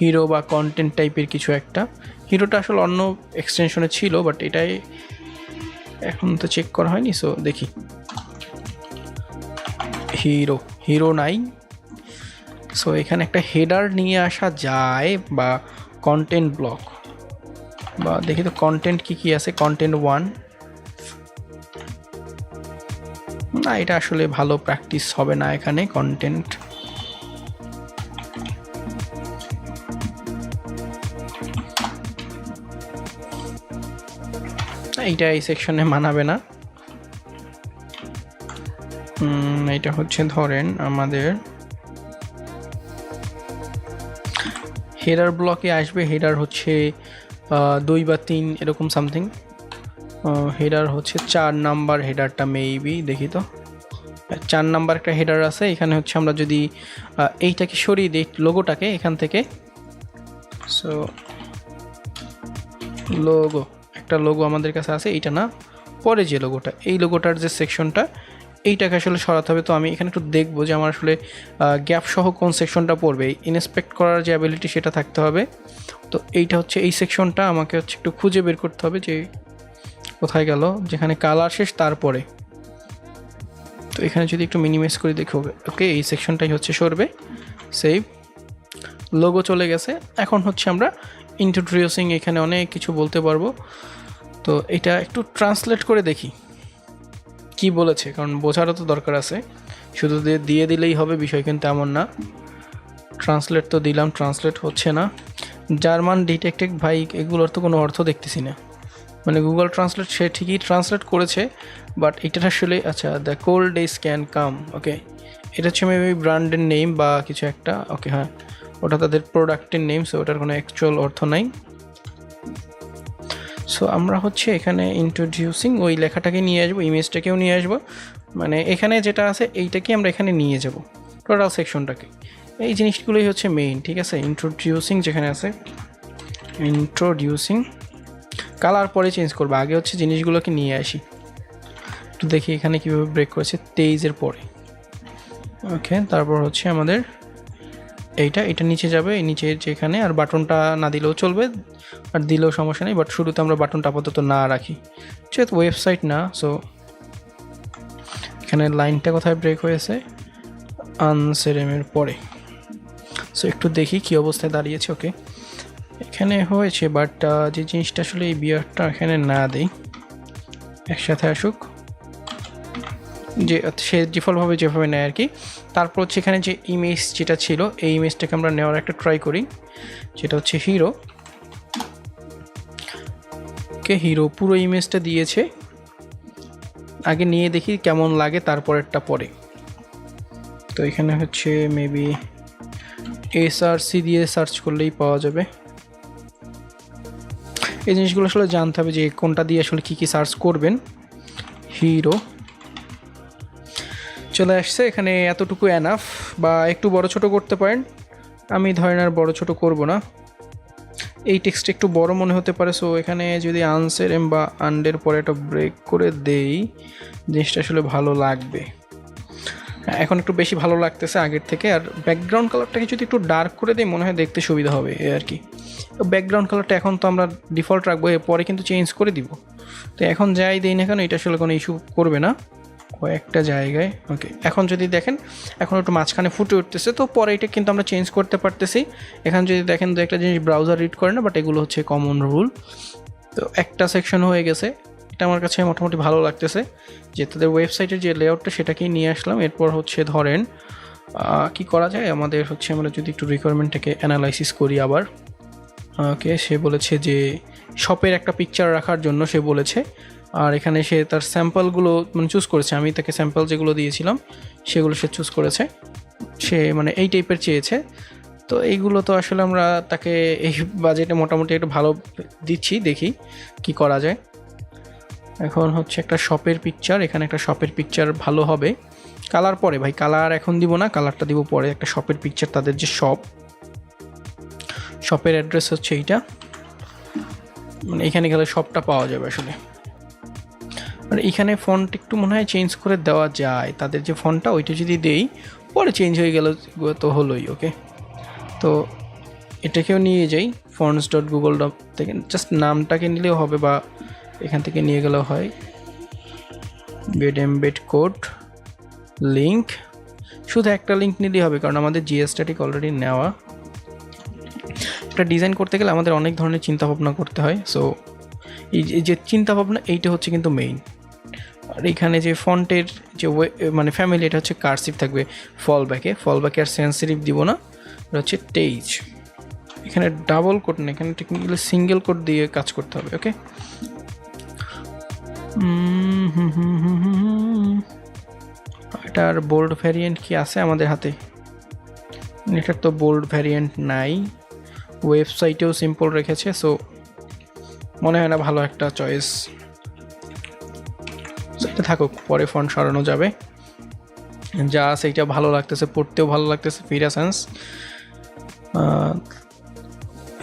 হিরো বা কন্টেন্ট টাইপের কিছু একটা, হিরোটা আসলে অন্য এক্সটেনশনে ছিল, বাট এটাই এখন তো চেক করা হয়নি। সো দেখি হিরো নাই। সো এখানে একটা হেডার নিয়ে আসা যায় বা কন্টেন্ট ব্লক, বা দেখি তো কন্টেন্ট কি আছে। কন্টেন্ট 1 না, এটা আসলে ভালো প্র্যাকটিস হবে না এখানে। কন্টেন্ট এইটা এই সেকশনে মানাবে না। এটা হচ্ছে ধরেন আমাদের হেডার ব্লকে আসবে। হেডার হচ্ছে 2 বা 3 এরকম সামথিং। হেডার হচ্ছে 4 নাম্বার হেডারটা মেবি, দেখি তো 4 নাম্বার একটা হেডার আছে এখানে। হচ্ছে আমরা যদি এইটাকে সরিয়ে দিই লোগোটাকে এখান থেকে, সো লোগো, একটা লোগো আমাদের কাছে আছে, এইটা না, পরে যে লোগোটা, এই লোগোটার যে সেকশনটা এইটাকে আসলে সরাতে হবে। তো আমি এখানে একটু দেখবো যে আমার আসলে গ্যাপ সহ কোন সেকশনটা পড়বে, ইন্সপেক্ট করার যে অ্যাবিলিটি সেটা থাকতে হবে। তো এইটা হচ্ছে এই সেকশনটা আমাকে হচ্ছে একটু খুঁজে বের করতে হবে যে কোথায় গেল, যেখানে কালার শেষ তারপরে। তো এখানে যদি একটু মিনিমাইজ করে দেখি, ওকে এই সেকশনটাই হচ্ছে সরবে। সেভ, লোগো চলে গেছে। এখন হচ্ছে আমরা ইন্ট্রোডিউসিং, এখানে অনেক কিছু বলতে পারবো। তো এটা একটু ট্রান্সলেট করে দেখি কি বলেছে, কারণ বোঝারও তো দরকার আছে। শুধু দিয়ে দিলেই হবে বিষয় কিন্তু এমন না। ট্রান্সলেট তো দিলাম, ট্রান্সলেট হচ্ছে না। জার্মান ডিটেক্টেড, ভাই এগুলোর তো কোনো অর্থ দেখতেছি না। মানে গুগল ট্রান্সলেট সে ঠিকই ট্রান্সলেট করেছে, বাট এটা আসলে আচ্ছা the cold days can come. Okay, এটা হচ্ছে মেবি ব্র্যান্ডের নেম বা কিছু একটা। ওকে হ্যাঁ, ওটা তাদের প্রোডাক্টের নেম, সো ওটার কোনো অ্যাকচুয়াল অর্থ নাই। সো আমরা হচ্ছে এখানে ইন্ট্রোডিউসিং ওই লেখাটাকে নিয়ে আসবো, ইমেজটাকেও নিয়ে আসবো, মানে এখানে যেটা আছে এইটাকে আমরা এখানে নিয়ে যাব, টোটাল সেকশনটাকে। এই জিনিসগুলোই হচ্ছে মেইন, ঠিক আছে। ইন্ট্রোডিউসিং যেখানে আছে, ইন্ট্রোডিউসিং কালার পরে চেঞ্জ করবো, আগে হচ্ছে জিনিসগুলোকে নিয়ে আসি। একটু দেখি এখানে কীভাবে ব্রেক করেছে 23-এর পরে। ওকে, তারপর হচ্ছে আমাদের এটা নিচে যাবে, এই নিচে যেখানে, আর বাটনটা না দিলেও চলবে, আর দিলেও সমস্যা নেই, বাট শুরুতে আমরা বাটনটা আপাতত না রাখি, যেহেতু ওয়েবসাইট না। সো এখানে লাইনটা কোথায় ব্রেক হয়েছে, আনসেরেমের পরে। সো একটু দেখি কী অবস্থায় দাঁড়িয়েছে। ওকে, এখানে হয়েছে, বাট যে জিনিসটা আসলে এই বিয়ারটা এখানে না দেই, একসাথে আসুক, যে সে ডিফল্টভাবে যেভাবে নেয় আর কি। তারপর হচ্ছে এখানে যে ইমেজ যেটা ছিল, এই ইমেজটাকে আমরা নেওয়ার একটা ট্রাই করি, যেটা হচ্ছে হিরো। ওকে, হিরো পুরো ইমেজটা দিয়েছে, আগে নিয়ে দেখি কেমন লাগে, তারপরেরটা পরে। তো এখানে হচ্ছে মেবি SRC দিয়ে সার্চ করলেই পাওয়া যাবে। এই জিনিসগুলো আসলে জানতে হবে যে কোনটা দিয়ে আসলে কী কী সার্চ করবেন। হিরো চলে আসছে, এখানে এতটুকু এনাফ, বা একটু বড় ছোট করতে পারেন। আমি ধরেন আর বড় ছোট করব না, এই টেক্সটটা একটু বড় মনে হতে পারে। সো এখানে যদি আনসার এম বা আন্ডের পরে একটা ব্রেক করে দেই, জিনিসটা আসলে ভালো লাগবে। এখন একটু বেশি ভালো লাগতেছে আগের থেকে। আর ব্যাকগ্রাউন্ড কালারটাকে যদি একটু ডার্ক করে দিই, মনে হয় দেখতে সুবিধা হবে এই আর কি। ব্যাকগ্রাউন্ড কালারটা এখন তো আমরা ডিফল্ট রাখবো, এরপরে কিন্তু চেঞ্জ করে দিব। তো এখন যাই দিই না কেন, এটা আসলে কোনো ইস্যু করবে না কয়েকটা জায়গায়। ওকে, এখন যদি দেখেন এখন একটু মাঝখানে ফুটে উঠতেছে, তো পরে এটা কিন্তু আমরা চেঞ্জ করতে পারতেছি। এখানে যদি দেখেন দু একটা জিনিস ব্রাউজার রিড করে না, বাট এগুলো হচ্ছে কমন রুল। তো একটা সেকশন হয়ে গেছে, এটা আমার কাছে মোটামুটি ভালো লাগতেছে, যে তাদের ওয়েবসাইটের যে লেআউটটা সেটাকেই নিয়ে আসলাম। এরপর হচ্ছে ধরেন কি করা যায়, আমাদের হচ্ছে আমরা যদি একটু রিকোয়ারমেন্টটাকে অ্যানালাইসিস করি আবার। ওকে, সে বলেছে যে শপের একটা পিকচার রাখার জন্য সে বলেছে, আর এখানে সে তার স্যাম্পলগুলো মানে চুজ করেছে। আমি তাকে স্যাম্পল যেগুলো দিয়েছিলাম সেগুলো সে চুজ করেছে, সে মানে এই টাইপের চেয়েছে। তো এইগুলো তো আসলে আমরা তাকে এই বাজেটে মোটামুটি একটু ভালো দিচ্ছি, দেখি কি করা যায়। এখন হচ্ছে একটা শপের পিকচার, এখানে একটা শপের পিকচার ভালো হবে। কালার পরে ভাই, কালার এখন দিব না, কালারটা দিব পরে। একটা শপের পিকচার, তাদের যে শপের অ্যাড্রেস হচ্ছে এইটা, মানে এখানে গেলে শপটা পাওয়া যাবে আসলে। আর এখানে ফন্ট একটু মনে হয় চেঞ্জ করে দেওয়া যায়, তাদের যে ফন্টটা ওইটা যদি দেই পরে চেঞ্জ হয়ে গেল তো হলোই। ওকে, তো এটাকেও নিয়ে যাই fonts.google থেকে, জাস্ট নামটাকে নিলেও হবে, বা এখান থেকে নিয়ে গেলেও হয়। গেট এমবেড কোড লিঙ্ক, শুধু একটা লিঙ্ক নিলেই হবে, কারণ আমাদের জিএসট্যাটিক অলরেডি নেওয়া। একটা ডিজাইন করতে গেলে আমাদের অনেক ধরনের চিন্তাভাবনা করতে হয়। সো এই যে চিন্তাভাবনা, এইটা হচ্ছে কিন্তু মেইন। আর এখানে যে ফন্টের যে মানে ফ্যামিলি, এটা হচ্ছে কার্সিভ থাকবে। ফলব্যাকে আর সেন্সিটিভ দিব না, এটা হচ্ছে টেজ। এখানে ডাবল কোড না, এখানে টেকনিক্যালি সিঙ্গেল কোড দিয়ে কাজ করতে হবে। ওকে, এটার বোল্ড ভ্যারিয়েন্ট কি আছে আমাদের হাতে? এটার তো বোল্ড ভ্যারিয়েন্ট নাই, ওয়েবসাইটেও সিম্পল রেখেছে, সো মনে হয় না ভালো একটা চয়েস। এটা থাকুক, পরে ফন্ট সরানো যাবে। যা আছে এটা ভালো লাগতেছে, পড়তেও ভালো লাগতেছে।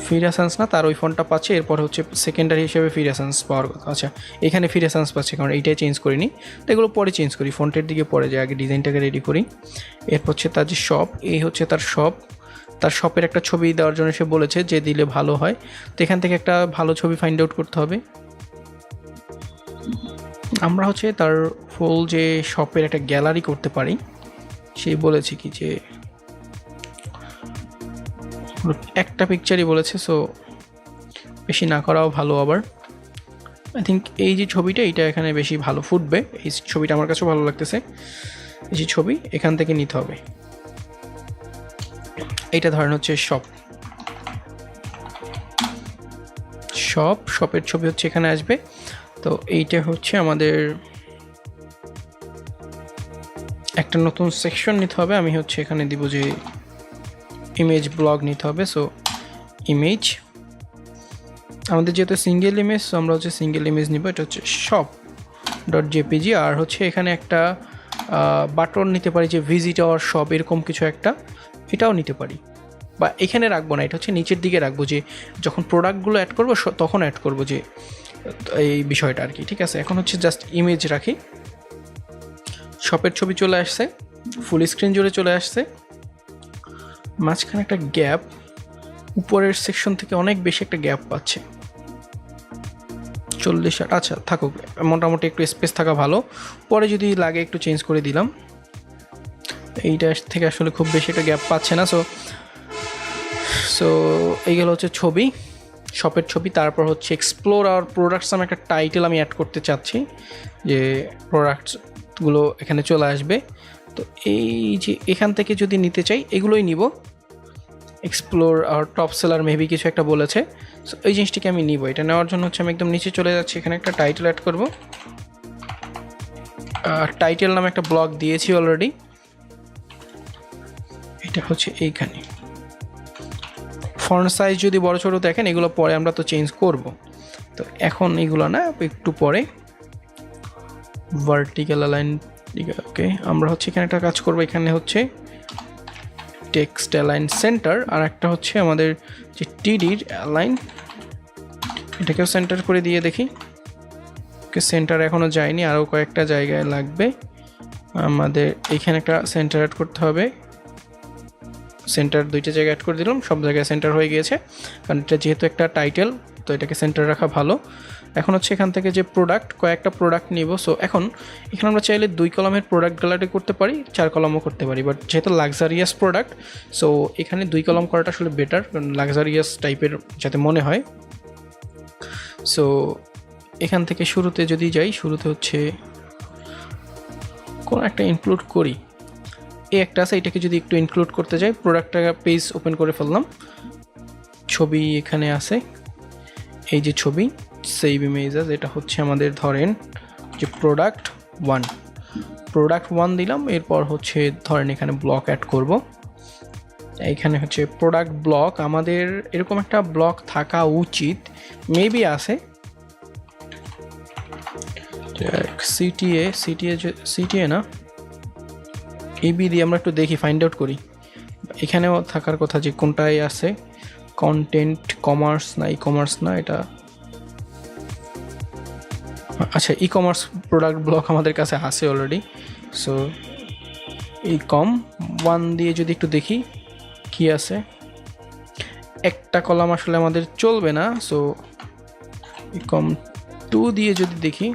ফিরাসেন্স না, তার ওই ফন্টটা পাচ্ছে। এরপর হচ্ছে সেকেন্ডারি হিসেবে ফিরাসেন্স পাওয়ার কথা। আচ্ছা, এখানে ফিরাসেন্স পাচ্ছে, কারণ এইটাই চেঞ্জ করিনি। তো এগুলো পরে চেঞ্জ করি, ফন্টের দিকে পরে যাই, আগে ডিজাইনটাকে রেডি করি। এরপর হচ্ছে তার যে শপ, এই হচ্ছে তার শপ। তার শপের একটা ছবি দেওয়ার জন্য সে বলেছে যে দিলে ভালো হয়। তো এখান থেকে একটা ভালো ছবি ফাইন্ড আউট করতে হবে। আমরা হচ্ছে তার ফুল যে শপের একটা গ্যালারি করতে পারি। সে বলেছে কি যে একটা পিকচারই বলেছে, সো বেশি না করাও ভালো। আবার আই থিঙ্ক এই যে ছবিটা, এইটা এখানে বেশি ভালো ফুটবে। এই ছবিটা আমার কাছেও ভালো লাগতেছে। এই যে ছবি এখান থেকে নিতে হবে। এইটা ধরেন হচ্ছে শপের ছবি হচ্ছে এখানে আসবে। তো এইটা হচ্ছে আমাদের একটা নতুন সেকশন নিতে হবে। আমি হচ্ছে এখানে দিব যে ইমেজ ব্লগ নিতে হবে। সো ইমেজ, আমাদের যেহেতু সিঙ্গেল ইমেজ, সো আমরা হচ্ছে সিঙ্গেল ইমেজ নিব। এটা হচ্ছে shop.jpg। আর হচ্ছে এখানে একটা বাটন নিতে পারি, যে ভিজিট আওয়ার শপ, এরকম কিছু একটা, এটাও নিতে পারি। বা এখানে রাখবো না, এটা হচ্ছে নিচের দিকে রাখবো, যে যখন প্রোডাক্টগুলো অ্যাড করবো তখন অ্যাড করবো, যে এই বিষয়টা আর কি। ঠিক আছে, এখন হচ্ছে জাস্ট ইমেজ রাখি। শপের ছবি চলে আসছে, ফুল স্ক্রিন জুড়ে চলে আসছে। মাঝখানে একটা গ্যাপ, উপরের সেকশন থেকে অনেক বেশি একটা গ্যাপ পাচ্ছে, 40। আচ্ছা থাকুক, মোটামুটি একটু স্পেস থাকা ভালো, পরে যদি লাগে একটু চেঞ্জ করে দিলাম। এইটা থেকে আসলে খুব বেশি একটা গ্যাপ পাচ্ছে না। সো সো এইগুলো হচ্ছে ছবি, শপের ছবি। তারপর হচ্ছে এক্সপ্লোর আওয়ার প্রোডাক্টস আমি একটা টাইটেল আমি অ্যাড করতে চাচ্ছি, যে প্রোডাক্টসগুলো এখানে চলে আসবে। তো এই যে এখান থেকে যদি নিতে চাই এগুলোই নিব, এক্সপ্লোর আর টপ সেলার মেবি কিছু একটা বলেছে, সো এই জিনিসটিকে আমি নিব। এটা নেওয়ার জন্য হচ্ছে আমি একদম নিচে চলে যাচ্ছি, এখানে একটা টাইটেল অ্যাড করব। টাইটেল নামে একটা ব্লক দিয়েছি অলরেডি, এটা হচ্ছে এইখানে। ফন্ট সাইজ যদি বড় ছোটো দেখেন, এগুলো পরে আমরা তো চেঞ্জ করব, তো এখন এগুলো না, একটু পরে। ভার্টিক্যাল অ্যালাইন, ওকে। আমরা হচ্ছে এখানে একটা কাজ করব, এখানে হচ্ছে টেক্সট অ্যালাইন সেন্টার, আর একটা হচ্ছে আমাদের যে টিডির অ্যালাইন, এটাকেও সেন্টার করে দিয়ে দেখি। ওকে, সেন্টার এখনও যায়নি, আরও কয়েকটা জায়গায় লাগবে আমাদের। এখানে একটা সেন্টার অ্যাড করতে হবে, সেন্টার দুইটা জায়গায় অ্যাড করে দিলাম, সব জায়গায় সেন্টার হয়ে গিয়েছে, কারণ এটা যেহেতু একটা টাইটেল, তো এটাকে সেন্টার রাখা ভালো। এখন হচ্ছে এখান থেকে যে প্রোডাক্ট, কয়েকটা প্রোডাক্ট নিব। সো এখন এখানে আমরা চাইলে 2 কলামের প্রোডাক্ট গ্যালারি করতে পারি, 4 কলামও করতে পারি, বাট যেহেতু লাক্সারিয়াস প্রোডাক্ট, সো এখানে 2 কলাম করাটা আসলে বেটার, কারণ লাক্সারিয়াস টাইপের যাতে মনে হয়। সো এখান থেকে শুরুতে যদি যাই, শুরুতে হচ্ছে কোন একটা ইনক্লুড করি, এই একটা আছে, এটাকে যদি একটু ইনক্লুড করতে যাই, প্রোডাক্টটা পেজ ওপেন করে ফেললাম। ছবি এখানে আছে, এই যে ছবি সেভ ইমেজেস, এটা হচ্ছে আমাদের ধরেন যে প্রোডাক্ট 1 দিলাম। এরপর হচ্ছে ধরেন এখানে ব্লক অ্যাড করব, এইখানে হচ্ছে প্রোডাক্ট ব্লক। আমাদের এরকম একটা ব্লক থাকা উচিত, মেবি আছে। সিটিএ না, এবি দিয়ে আমরা একটু দেখি, ফাইন্ড আউট করি। এখানেও থাকার কথা, যে কোনটায় আছে, কন্টেন্ট কমার্স না, ই কমার্স না, এটা আচ্ছা ই কমার্স প্রোডাক্ট ব্লক আমাদের কাছে আছে অলরেডি। সো এই কম 1 দিয়ে যদি একটু দেখি কি আছে, একটা কলাম আসলে আমাদের চলবে না। সো এই কম 2 দিয়ে যদি দেখি,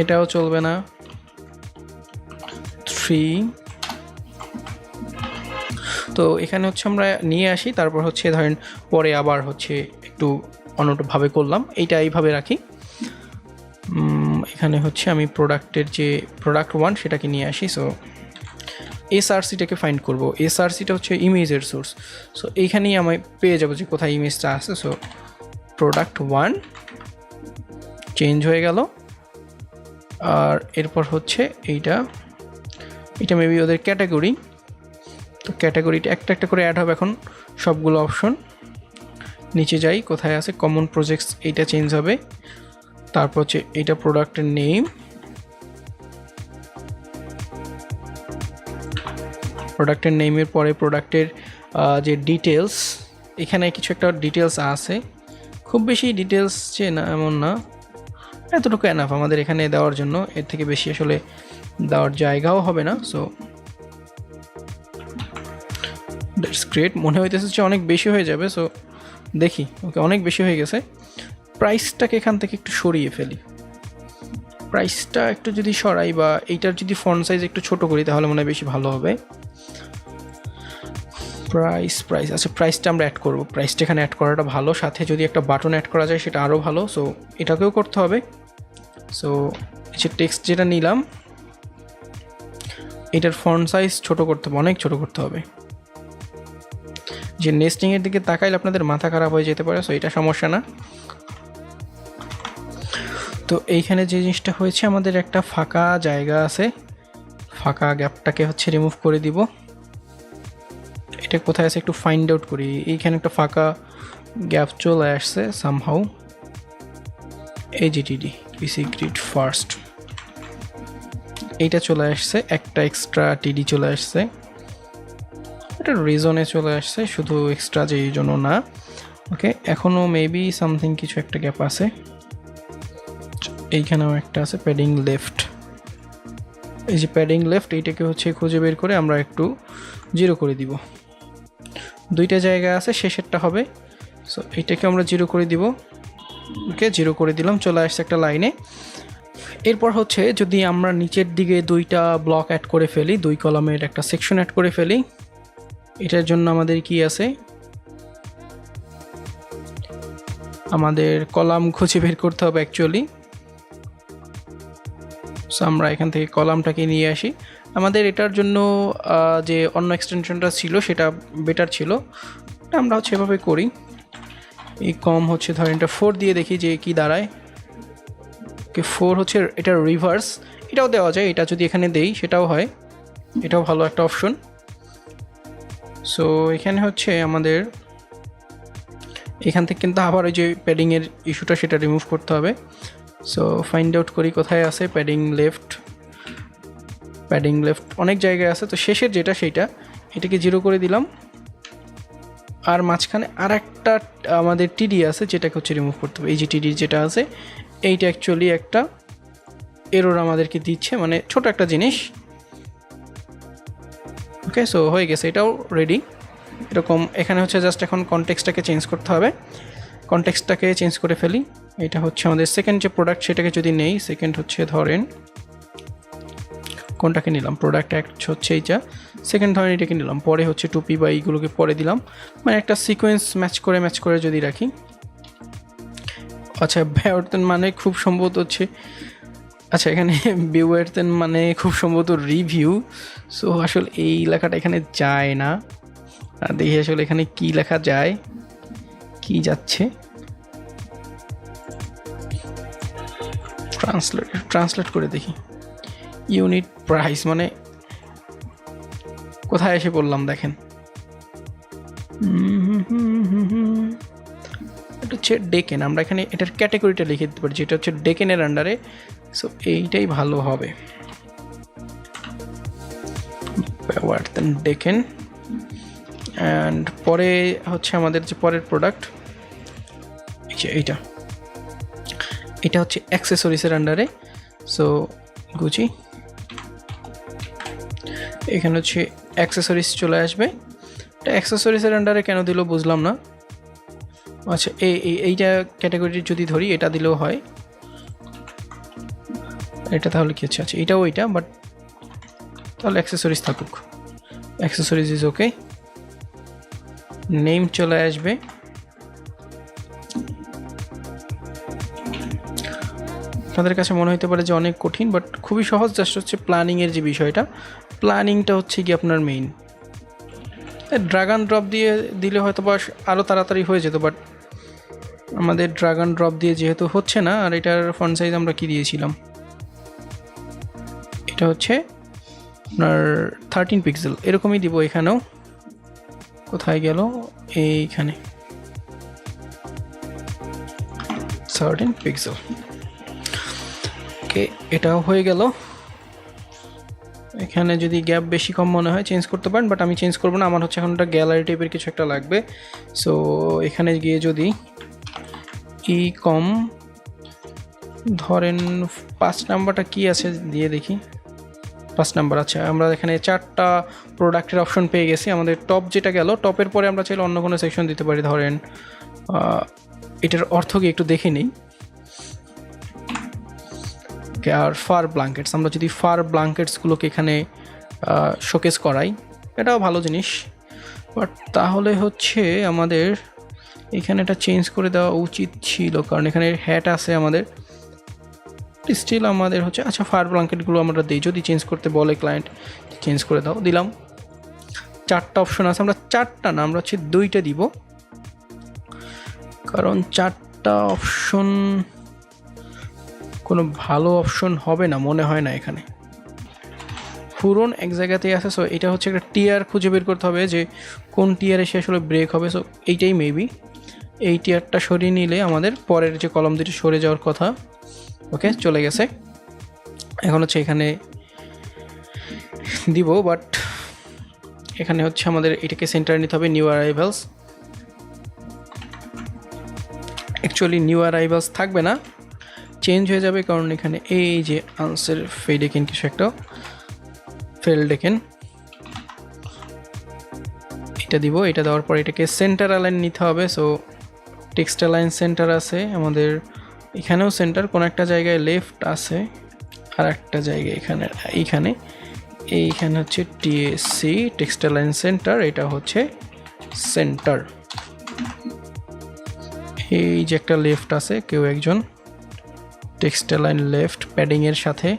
এটাও চলবে না। 3, তো এখানে হচ্ছে আমরা নিয়ে আসি, তারপর হচ্ছে ধরেন পরে আবার হচ্ছে একটু অন্যভাবে করলাম, এইটা এইভাবে রাখি। এখানে হচ্ছে আমি প্রোডাক্টের যে প্রোডাক্ট 1 সেটাকে নিয়ে আসি। সো এসআরসিটাকে ফাইন্ড করব, এসআরসিটা হচ্ছে ইমেজের সোর্স। সো এইখানেই আমি পেয়ে যাবো যে কোথায় ইমেজটা আছে। সো প্রোডাক্ট 1 চেঞ্জ হয়ে গেল, আর এরপর হচ্ছে এইটা মেবি ওদের ক্যাটাগরি, তো ক্যাটাগরিটা একটা একটা করে অ্যাড হবে এখন সবগুলো অপশন। নিচে যাই, কোথায় আছে কমন প্রজেক্টস, এইটা চেঞ্জ হবে। তারপর হচ্ছে এইটা প্রোডাক্টের নেম, প্রোডাক্টের নেমের পরে প্রোডাক্টের যে ডিটেলস, এখানে কিছু একটা ডিটেলস আছে, খুব বেশি ডিটেলস যে না এমন না, এতটুকু এনাফ আমাদের এখানে দেওয়ার জন্য, এর থেকে বেশি আসলে দেওয়ার জায়গাও হবে না। সো দ্যাটস গ্রেট, মনে হইতেছে যে অনেক বেশি হয়ে যাবে। সো দেখি, ওকে অনেক বেশি হয়ে গেছে। প্রাইসটাকে এখান থেকে একটু সরিয়ে ফেলি, প্রাইসটা একটু যদি সরাই, বা এইটার যদি ফন্ট সাইজ একটু ছোট করি, তাহলে মনে হয় বেশি ভালো হবে। প্রাইস আচ্ছা, প্রাইসটা আমরা অ্যাড করব, প্রাইসটা এখানে অ্যাড করাটা ভালো, সাথে যদি একটা বাটন অ্যাড করা যায় সেটা আরও ভালো। সো এটাকেও করতে হবে। সো যে টেক্সট যেটা নিলাম, এটার ফন্ট সাইজ ছোট করতে হবে, অনেক ছোট করতে হবে, যে নেস্টিংয়ের দিকে তাকাইলে আপনাদের মাথা খারাপ হয়ে যেতে পারে। সো এটা সমস্যা না। তো এইখানে যে জিনিসটা হয়েছে, আমাদের একটা ফাঁকা জায়গা আছে, ফাঁকা গ্যাপটাকে হচ্ছে রিমুভ করে দিব। এটা কোথায় আছে একটু ফাইন্ড আউট করি, এইখানে একটা ফাঁকা গ্যাপ চলে আসছে সামহাউ, এইচটিডি পিসি গ্রিড ফার্স্ট, এইটা চলে আসছে, একটা এক্সট্রা টিডি চলে আসছে, এটা রিজনে চলে আসছে, শুধু এক্সট্রা যে এই জন্য না। ওকে, এখনও মেবি সামথিং কিছু একটা গ্যাপ আছে, এইখানেও একটা আছে প্যাডিং লেফট, এই যে প্যাডিং লেফট, এইটাকে হচ্ছে খুঁজে বের করে আমরা একটু 0 করে দিব। 2টা জায়গা আছে, শেষেরটা হবে। সো এইটাকে আমরা 0 করে দিব। ওকে, 0 করে দিলাম, চলে আসছে একটা লাইনে। এরপর হচ্ছে যদি আমরা নিচের দিকে 2টা ব্লক অ্যাড করে ফেলি, 2 কলামের একটা সেকশন অ্যাড করে ফেলি, এটার জন্য আমাদের কি আছে, আমাদের কলাম খুঁজে বের করতে হবে অ্যাকচুয়ালি। সো আমরা এখান থেকে কলামটাকে নিয়ে আসি। আমাদের এটার জন্য যে অন্য এক্সটেনশনটা ছিল সেটা বেটার ছিল, আমরা হচ্ছে এভাবে করি। এই কম হচ্ছে ধরেন এটা 4 দিয়ে দেখি যে কি দাঁড়ায়। ওকে 4 হচ্ছে এটা রিভার্স, এটাও দেওয়া যায়, এটা যদি এখানে দেই সেটাও হয়, এটাও ভালো একটা অপশন। সো এখানে হচ্ছে আমাদের এখান থেকে কিন্তু আবার ওই যে প্যাডিংয়ের ইস্যুটা সেটা রিমুভ করতে হবে। সো ফাইন্ড আউট করি কোথায় আছে প্যাডিং লেফট, অনেক জায়গায় আছে। তো শেষের যেটা সেইটা, এটাকে 0 করে দিলাম। আর মাঝখানে আর একটা আমাদের টিডি আছে যেটাকে হচ্ছে রিমুভ করতে হবে। এই যে টিডি যেটা আছে এইটা অ্যাকচুয়ালি একটা এরর আমাদেরকে দিচ্ছে, মানে ছোট একটা জিনিস। ওকে সো হয়ে গেছে, এটাও রেডি। এরকম এখানে হচ্ছে জাস্ট এখন কনটেক্সটটাকে চেঞ্জ করতে হবে, কনটেক্সটটাকে চেঞ্জ করে ফেলি। এটা হচ্ছে আমাদের সেকেন্ড যে প্রোডাক্ট সেটাকে যদি নেই, সেকেন্ড হচ্ছে ধরেন কোনটাকে নিলাম, প্রোডাক্ট অ্যাক্ট হচ্ছে এইটা, সেকেন্ড ধরেন এটাকে নিলাম, পরে হচ্ছে টুপি বা এইগুলোকে পরে দিলাম, মানে একটা সিকোয়েন্স ম্যাচ করে যদি রাখি। আচ্ছা বেওয়ারতেন মানে খুব সম্ভবত হচ্ছে, আচ্ছা এখানে বেওয়ারতেন মানে খুব সম্ভবত রিভিউ। সো আসলে এই লেখাটা এখানে যায় না, দেখি আসলে এখানে কি লেখা যায়, কি যাচ্ছে। ট্রান্সলেট করে দেখি। ইউনিট প্রাইস মানে কোথায় এসে পড়লাম দেখেন, এটা হচ্ছে ডেকেন। আমরা এখানে এটার ক্যাটাগরিটা লিখে দিতে পারি যেটা হচ্ছে ডেকেনের আন্ডারে। সো এইটাই ভালো হবে, ডেকেন। অ্যান্ড পরে হচ্ছে আমাদের যে পরের প্রোডাক্ট এটা হচ্ছে অ্যাক্সেসরিজের আন্ডারে। সো গুচি, এখানে হচ্ছে অ্যাক্সেসরিজ চলে আসবে। এটা অ্যাক্সেসরিজের আন্ডারে কেন দিল বুঝলাম না। আচ্ছা এইটা ক্যাটাগরি যদি ধরি এটা দিলেও হয়, এটা তাহলে কি হচ্ছে, আচ্ছা এটাও এইটা, বাট তাহলে অ্যাক্সেসরিজ থাকুক, অ্যাক্সেসরিজ ইজ ওকে। নেম চলে আসবে, আপনাদের কাছে মনে হতে পারে যে অনেক কঠিন, বাট খুবই সহজ। জাস্ট হচ্ছে প্ল্যানিংয়ের যে বিষয়টা, প্ল্যানিংটা হচ্ছে কি আপনার মেইন। ড্রাগ অ্যান্ড ড্রপ দিয়ে দিলে হয়তো বা আরও তাড়াতাড়ি হয়ে যেত, বাট আমাদের ড্রাগ অ্যান্ড ড্রপ দিয়ে যেহেতু হচ্ছে না। আর এটার ফন্ট সাইজ আমরা কি দিয়েছিলাম, এটা হচ্ছে আপনার 13 পিক্সেল, এরকমই দিব এখানেও। কোথায় গেল, এইখানে 13 পিক্সেল। ওকে এটাও হয়ে গেল। এখানে যদি গ্যাপ বেশি কম মনে হয় চেঞ্জ করতে পারেন, বাট আমি চেঞ্জ করবো না, আমার হচ্ছে এখন একটা গ্যালারি টাইপের কিছু একটা লাগবে। সো এখানে গিয়ে যদি ই কম ধরেন 5 নাম্বারটা কি আছে দিয়ে দেখি, 5 নাম্বার। আচ্ছা আমরা এখানে 4টা প্রোডাক্টের অপশন পেয়ে গেছি। আমাদের টপ যেটা গেল, টপের পরে আমরা চাইলে অন্য কোনো সেকশন দিতে পারি। ধরেন এটার অর্থ কি একটু দেখে নিই। আর ফার ব্ল্যাঙ্কেটস, আমরা যদি ফার ব্ল্যাঙ্কেটসগুলোকে এখানে শোকেস করাই, এটাও ভালো জিনিস। বাট তাহলে হচ্ছে আমাদের এখানে এটা চেঞ্জ করে দেওয়া উচিত ছিল, কারণ এখানে হ্যাট আছে আমাদের, স্টিল আমাদের হচ্ছে। আচ্ছা ফার ব্ল্যাঙ্কেটগুলো আমরা দিই, যদি চেঞ্জ করতে বলে ক্লায়েন্ট চেঞ্জ করে দাও, দিলাম। 4টা অপশন আছে, আমরা 4টা না, আমরা হচ্ছে 2টা দিব, কারণ 4টা অপশন কোনো ভালো অপশন হবে না মনে হয় না। এখানে পুরন এক জায়গাতেই আছে। সো এটা হচ্ছে একটা টিয়ার খুঁজে বের করতে হবে যে কোন টিয়ারে সে আসলে ব্রেক হবে। সো এইটাই মেবি, এই টিয়ারটা সরিয়ে নিলে আমাদের পরের যে কলম দুটি সরে যাওয়ার কথা। ওকে চলে গেছে। এখন হচ্ছে এখানে দিব, বাট এখানে হচ্ছে আমাদের এটাকে সেন্টারে নিতে হবে, new arrivals. Actually new arrivals থাকবে না, চেঞ্জ হয়ে যাবে, কারণ এখানে এই যে আনসার ফেডেকেন কিছু একটা ফেলডেকেন, এটা দিব। এটা দেওয়ার পর এটাকে সেন্টার অ্যালাইন নিতে হবে। সো টেক্সট অ্যালাইন সেন্টার আছে আমাদের, এখানেও সেন্টার, কোনো একটা জায়গায় লেফট আছে আর একটা জায়গায় এইখানে এইখানে হচ্ছে টিএসসি টেক্সটাইল লাইন সেন্টার, এটা হচ্ছে সেন্টার। এই যে একটা লেফট আছে, কেউ একজন টেক্সটাইল লাইন লেফট প্যাডিংয়ের সাথে।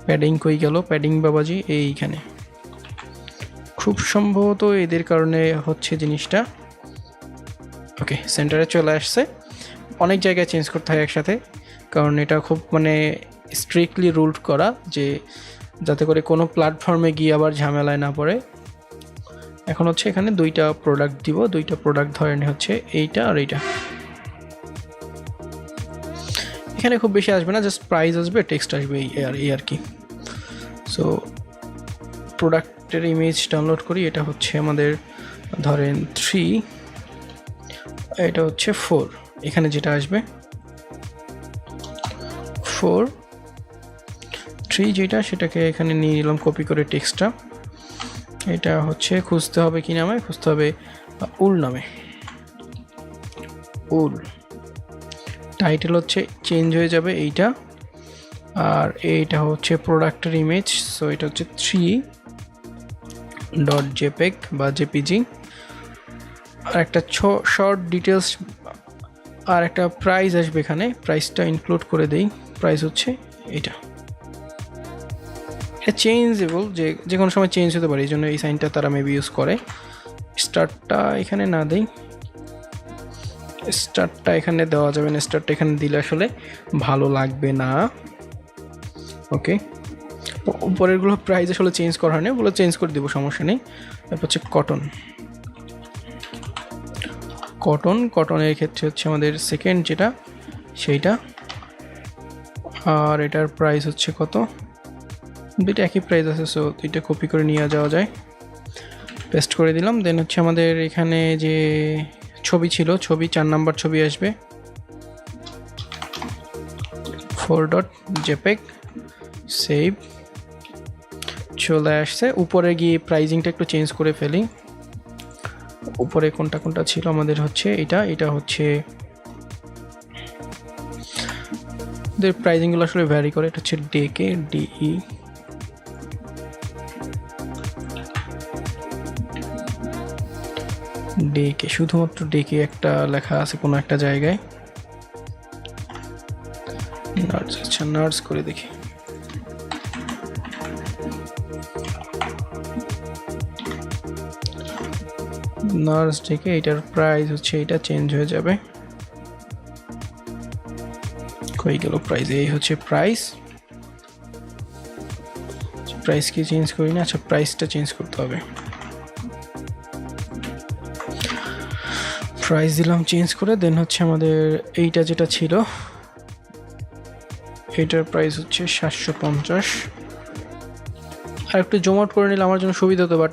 প্যাডিং কই গেল? প্যাডিং বাবাজি এইখানে। খুব সম্ভবত এদের কারণে হচ্ছে জিনিসটা। ওকে, সেন্টারে চলে আসছে। অনেক জায়গায় চেঞ্জ করতে হয় একসাথে, কারণ এটা খুব মানে স্ট্রিক্টলি রুলড করা, যে যাতে করে কোনো প্ল্যাটফর্মে গিয়ে আবার ঝামেলায় না পড়ে। এখন হচ্ছে এখানে দুইটা প্রোডাক্ট দিব, দুইটা প্রোডাক্ট ধরেন হচ্ছে এইটা আর এইটা। এখানে খুব বেশি আসবে না, জাস্ট প্রাইস আসবে, টেক্সট আসবে, এই আর কি। সো প্রোডাক্টের ইমেজ ডাউনলোড করি। এটা হচ্ছে আমাদের ধরেন 3, এটা হচ্ছে 4। এখানে যেটা আসবে 4, 3 যেটা, সেটাকে এখানে নিয়ে নিলাম কপি করে টেক্সটটা। এটা হচ্ছে খুঁজতে হবে কি নামে? খুঁজতে হবে উল নামে। উল টাইটেল হচ্ছে চেঞ্জ হয়ে যাবে এইটা, আর এইটা হচ্ছে প্রোডাক্টের ইমেজ। সো এটা হচ্ছে 3.jpeg বা jpg। আর একটা শর্ট ডিটেলস আর একটা প্রাইস আসবে এখানে। প্রাইসটা ইনক্লুড করে দেই। প্রাইস হচ্ছে এটা। এটা চেঞ্জেবল, যে কোনো সময় চেঞ্জ হতে পারে, এই জন্য এই সাইনটা তারা মেবি ইউজ করে। স্টার্টটা এখানে না দেই, স্টার্টটা এখানে দেওয়া যাবে না, স্টার্টটা এখানে দিলে আসলে ভালো লাগবে না। ওকে, উপরেরগুলো প্রাইস আসলে চেঞ্জ করা হয়নি, ওগুলো চেঞ্জ করে দেবো, সমস্যা নেই। তারপর হচ্ছে কটন। কটনের ক্ষেত্রে হচ্ছে আমাদের সেকেন্ড যেটা সেইটা, আর এটার প্রাইস হচ্ছে কত? দুইটা একই প্রাইস আছে, সো দুইটা কপি করে নিয়ে যাওয়া যায়। পেস্ট করে দিলাম। দেন হচ্ছে আমাদের এখানে যে ছবি ছিল, ছবি 4 নাম্বার ছবি আসবে, 4.jpeg। সেভ, চলে আসছে। উপরে গিয়ে প্রাইজিংটা একটু চেঞ্জ করে ফেলি। উপরে কোনটা ছিল আমাদের? হচ্ছে এটা হচ্ছে প্রাইজিংগুলো আসলে ভ্যারি করে। এটা হচ্ছে ডেকে, ডিই। ডেকে, শুধুমাত্র ডেকে একটা লেখা আছে কোনো একটা জায়গায়। নার্স, আচ্ছা নার্স করে দেখি। নার্স ডেকে, এটার প্রাইস হচ্ছে এটা চেঞ্জ হয়ে যাবে। কই গেল প্রাইস? এই হচ্ছে প্রাইস। প্রাইস কি চেঞ্জ করি না? আচ্ছা, প্রাইসটা চেঞ্জ করতে হবে। প্রাইস দিলাম চেঞ্জ করে। দেন হচ্ছে আমাদের এইটা যেটা ছিল, এইটার প্রাইস হচ্ছে 750। আর একটু জুম আউট করে নিলে আমার জন্য সুবিধা হতো, বাট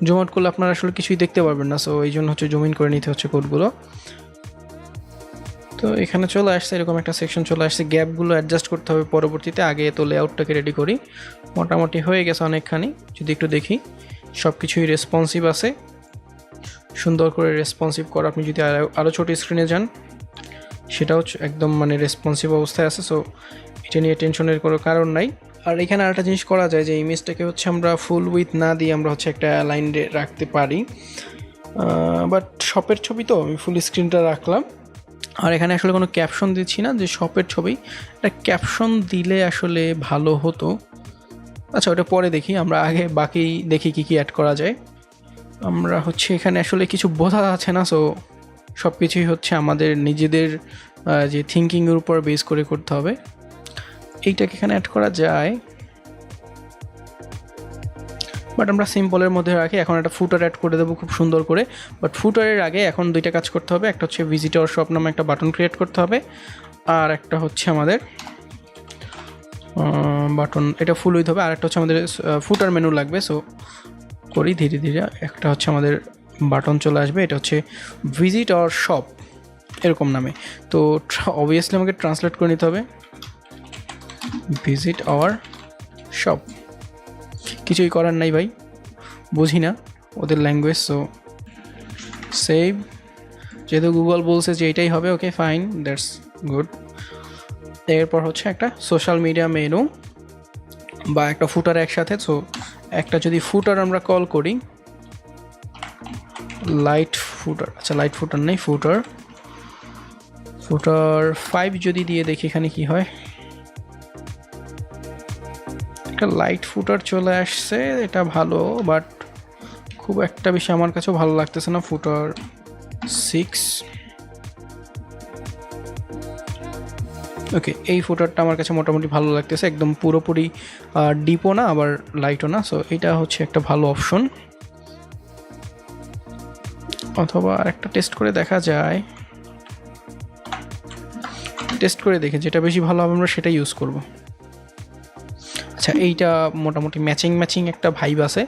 জুম আউট করলে আপনারা আসলে কিছুই দেখতে পারবেন না, সো এই জন্য হচ্ছে জুম ইন করে নিতে হচ্ছে কোডগুলো। তো এখানে চলে আসছে, এরকম একটা সেকশন চলে আসছে। গ্যাপগুলো অ্যাডজাস্ট করতে হবে পরবর্তীতে, আগে তো লেআউটটাকে রেডি করি। মোটামুটি হয়ে গেছে অনেকখানি, যদি একটু দেখি সব কিছুই রেসপন্সিভ আছে, সুন্দর করে রেসপন্সিভ করা। আপনি যদি আরও ছোটো স্ক্রিনে যান, সেটাও একদম মানে রেসপন্সিভ অবস্থায় আছে, সো এটা নিয়ে টেনশনের কোনো কারণ নাই। আর এখানে আরেকটা জিনিস করা যায়, যে ইমেজটাকে হচ্ছে আমরা ফুল উইথ না দিয়ে আমরা হচ্ছে একটা লাইন রাখতে পারি, বাট শপের ছবি তো আমি ফুল স্ক্রিনটা রাখলাম। আর এখানে আসলে কোনো ক্যাপশন দিচ্ছি না, যে শপের ছবি, একটা ক্যাপশন দিলে আসলে ভালো হতো। আচ্ছা, ওটা পরে দেখি, আমরা আগে বাকি দেখি কি অ্যাড করা যায়। আমরা হচ্ছে এখানে আসলে কিছু বোঝা যাচ্ছে না, সো সব কিছুই হচ্ছে আমাদের নিজেদের যে থিঙ্কিংয়ের উপর বেস করে করতে হবে। এইটাকে এখানে অ্যাড করা যায়, বাট আমরা সিম্পলের মধ্যে রাখি। এখন একটা ফুটার অ্যাড করে দেবো খুব সুন্দর করে, বাট ফুটারের আগে এখন দুইটা কাজ করতে হবে। একটা হচ্ছে ভিজিটর শপ নামে একটা বাটন ক্রিয়েট করতে হবে, আর একটা হচ্ছে আমাদের বাটন, এটা ফুল উইথ হবে। আর একটা হচ্ছে আমাদের ফুটার মেনু লাগবে, সো করি ধীরে ধীরে। একটা হচ্ছে আমাদের বাটন চলে আসবে, এটা হচ্ছে ভিজিট অর শপ এরকম নামে। তো অবভিয়াসলি আমাকে ট্রান্সলেট করে নিতে হবে, ভিজিট অর শপ। কিছুই করার নাই ভাই, বুঝি না ওদের ল্যাঙ্গুয়েজ। সো সেভ, যেহেতু গুগল বলছে যে এটাই হবে, ওকে ফাইন, দ্যাটস গুড। এরপর হচ্ছে একটা সোশ্যাল মিডিয়া মেনু, বা একটা ফুটার একসাথে। সো একটা যদি ফুটার আমরা কল করি, লাইট ফুটার, আচ্ছা লাইট ফুটার নেই, ফুটার 5 যদি দিয়ে দেখি এখানে কি হয়। একটা লাইট ফুটার চলে আসছে, এটা ভালো, বাট খুব একটা বেশি আমার কাছেও ভালো লাগতেছে না। ফুটার 6, ওকে, এই ফুটারটা আমার কাছে মোটামুটি ভালো লাগতেছে, একদম পুরোপুরি ডিপও না আবার লাইটও না। সো এটা হচ্ছে একটা ভালো অপশন। অথবা আরেকটা টেস্ট করে দেখা যায়, টেস্ট করে দেখে যেটা বেশি ভালো হবে আমরা সেটা ইউজ করব। আচ্ছা, এইটা মোটামুটি ম্যাচিং একটা ভাইব আছে।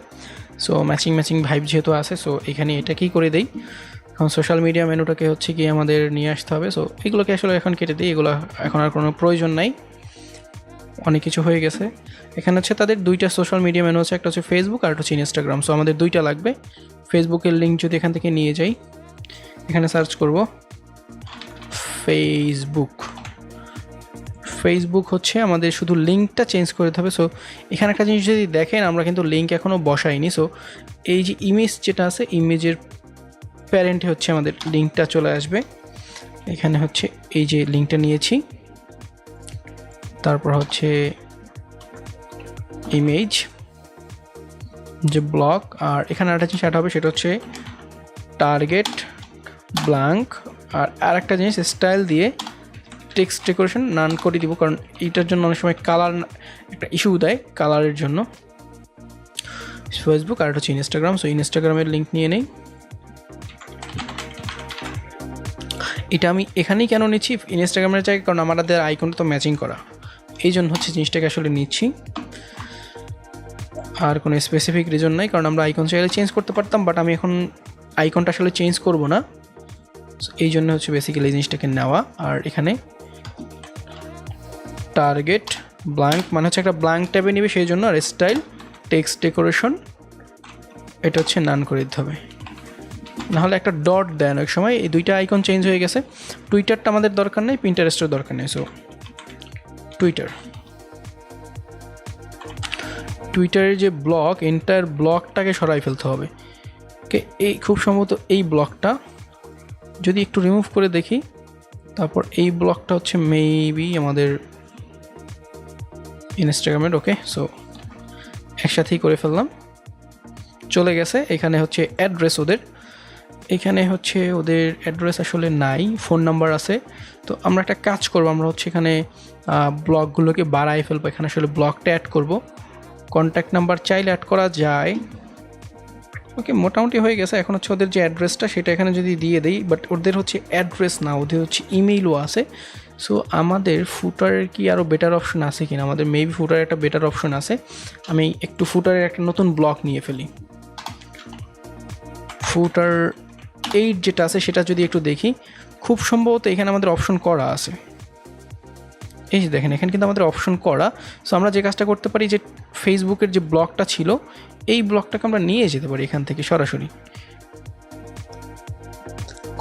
সো ম্যাচিং ভাইব যেহেতু আছে, সো এখানে এটাকেই করে দেই। এখন সোশ্যাল মিডিয়া মেনুটাকে হচ্ছে কি আমাদের নিয়ে আসতে হবে। সো এগুলোকে আসলে এখন কেটে দিই, এগুলো এখন আর কোনো প্রয়োজন নাই, অনেক কিছু হয়ে গেছে। এখানে হচ্ছে তাদের দুইটা সোশ্যাল মিডিয়া মেনু আছে, একটা হচ্ছে ফেসবুক আর একটা হচ্ছে ইনস্টাগ্রাম। সো আমাদের দুইটা লাগবে। ফেসবুকের লিঙ্ক যদি এখান থেকে নিয়ে যাই, এখানে সার্চ করব ফেসবুক হচ্ছে আমাদের শুধু লিঙ্কটা চেঞ্জ করে দিতে হবে। সো এখানে একটা জিনিস যদি দেখেন, আমরা কিন্তু লিঙ্ক এখনও বসাইনি। সো এই যে ইমেজ যেটা আছে, ইমেজের প্যারেন্টে হচ্ছে আমাদের লিঙ্কটা চলে আসবে। এখানে হচ্ছে এই যে লিঙ্কটা নিয়েছি, তারপর হচ্ছে ইমেজ যে ব্লক, আর এখানে একটা জিনিস অ্যাড হবে, সেটা হচ্ছে টার্গেট ব্ল্যাঙ্ক, আর আরেকটা জিনিস স্টাইল দিয়ে টেক্সট ডেকোরেশন নান করে দিব, কারণ এইটার জন্য অনেক সময় কালার একটা ইস্যু দেয়, কালারের জন্য। ফেসবুক আর একটা হচ্ছে ইনস্টাগ্রাম। সো ইনস্টাগ্রামের লিঙ্ক নিয়ে নেই। এটা আমি এখানেই কেন নিচ্ছি ইনস্টাগ্রামের জায়গায়, কারণ আমাদের আইকনটা তো ম্যাচিং করা, এই জন্য হচ্ছে জিনিসটাকে আসলে নিচ্ছি। আর কোনো স্পেসিফিক রিজন নাই, কারণ আমরা আইকন চাইলে চেঞ্জ করতে পারতাম, বাট আমি এখন আইকনটা আসলে চেঞ্জ করব না। এই জন্য হচ্ছে বেসিক্যালি এই জিনিসটাকে নেওয়া। আর এখানে টার্গেট ব্ল্যাঙ্ক মানে হচ্ছে একটা ব্ল্যাঙ্ক ট্যাবে নিবে সেই জন্য, আর স্টাইল টেক্সট ডেকোরেশন এটা হচ্ছে নান করে দিতে হবে, নাহলে একটা ডট দেয় অনেক সময়। এই দুইটা আইকন চেঞ্জ হয়ে গেছে। টুইটারটা আমাদের দরকার নেই, পিন্টারেস্টের দরকার নেই। সো টুইটারের যে ব্লক, এন্টায়ার ব্লকটাকে সরাই ফেলতে হবে। ওকে, এই খুব সম্ভবত এই ব্লকটা যদি একটু রিমুভ করে দেখি, তারপর এই ব্লকটা হচ্ছে মেবি আমাদের ইনস্টাগ্রামের। ওকে, সো একসাথেই করে ফেললাম, চলে গেছে। এখানে হচ্ছে অ্যাড্রেস ওদের, এখানে হচ্ছে ওদের অ্যাড্রেস আসলে নাই, ফোন নাম্বার আছে। তো আমরা একটা কাজ করবো, আমরা হচ্ছে এখানে ব্লকগুলোকে বাড়াই ফেলবো। এখানে আসলে ব্লকটা অ্যাড করব, কন্ট্যাক্ট নাম্বার চাইলে অ্যাড করা যায়। ওকে, মোটামুটি হয়ে গেছে। এখন হচ্ছে ওদের যে অ্যাড্রেসটা সেটা এখানে যদি দিয়ে দিই, বাট ওদের হচ্ছে অ্যাড্রেস না, ওদের হচ্ছে ইমেইলও আছে। সো আমাদের ফুটারের কি আরও বেটার অপশন আছে কিনা, আমাদের মেবি ফুটারের একটা বেটার অপশন আছে। আমি একটু ফুটারের একটা নতুন ব্লক নিয়ে ফেলি। ফুটার 8 যেটা আছে সেটা যদি একটু দেখি, খুব সম্ভবত এখানে আমাদের অপশন করা আছে। এই যে দেখেন, এখানে কিন্তু আমাদের অপশন করা। সো আমরা যে কাজটা করতে পারি, যে ফেসবুকের যে ব্লকটা ছিল, এই ব্লকটাকে আমরা নিয়ে যেতে পারি এখান থেকে সরাসরি।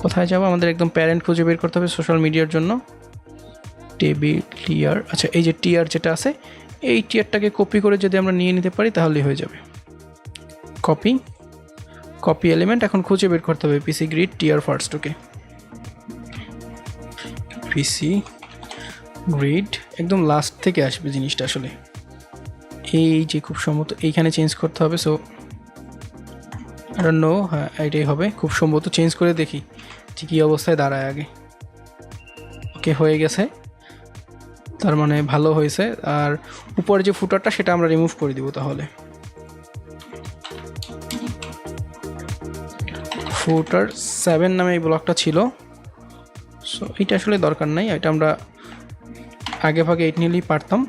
কোথায় যাবো, আমাদের একদম প্যারেন্ট খুঁজে বের করতে হবে সোশ্যাল মিডিয়ার জন্য। টিআর, আচ্ছা এই যে টিআর যেটা আছে, এই টিআরটাকে কপি করে যদি আমরা নিয়ে নিতে পারি তাহলেই হয়ে যাবে। কপি এলিমেন্ট, এখন খুঁজে বের করতে হবে পিসি গ্রিড টিআর ফার্স্ট। ওকে, পিসি গ্রিড একদম লাস্ট থেকে আসবে জিনিসটা আসলে, এই যে খুব সম্ভবত এইখানে চেঞ্জ করতে হবে। সো আই ডোন্ট নো, হ্যাঁ এইটাই হবে খুব সম্ভবত। চেঞ্জ করে দেখি যে কী অবস্থায় দাঁড়ায় আগে। ওকে, হয়ে গেছে, তার মানে ভালো হয়েছে। আর উপরে যে ফুটারটা সেটা আমরা রিমুভ করে দিব তাহলে। ফুটার 7 নামে এই ব্লকটা ছিল, সো এটা আসলে দরকার নাই, এটা আমরা আগে ভাগে 8 নিলেই পারতাম।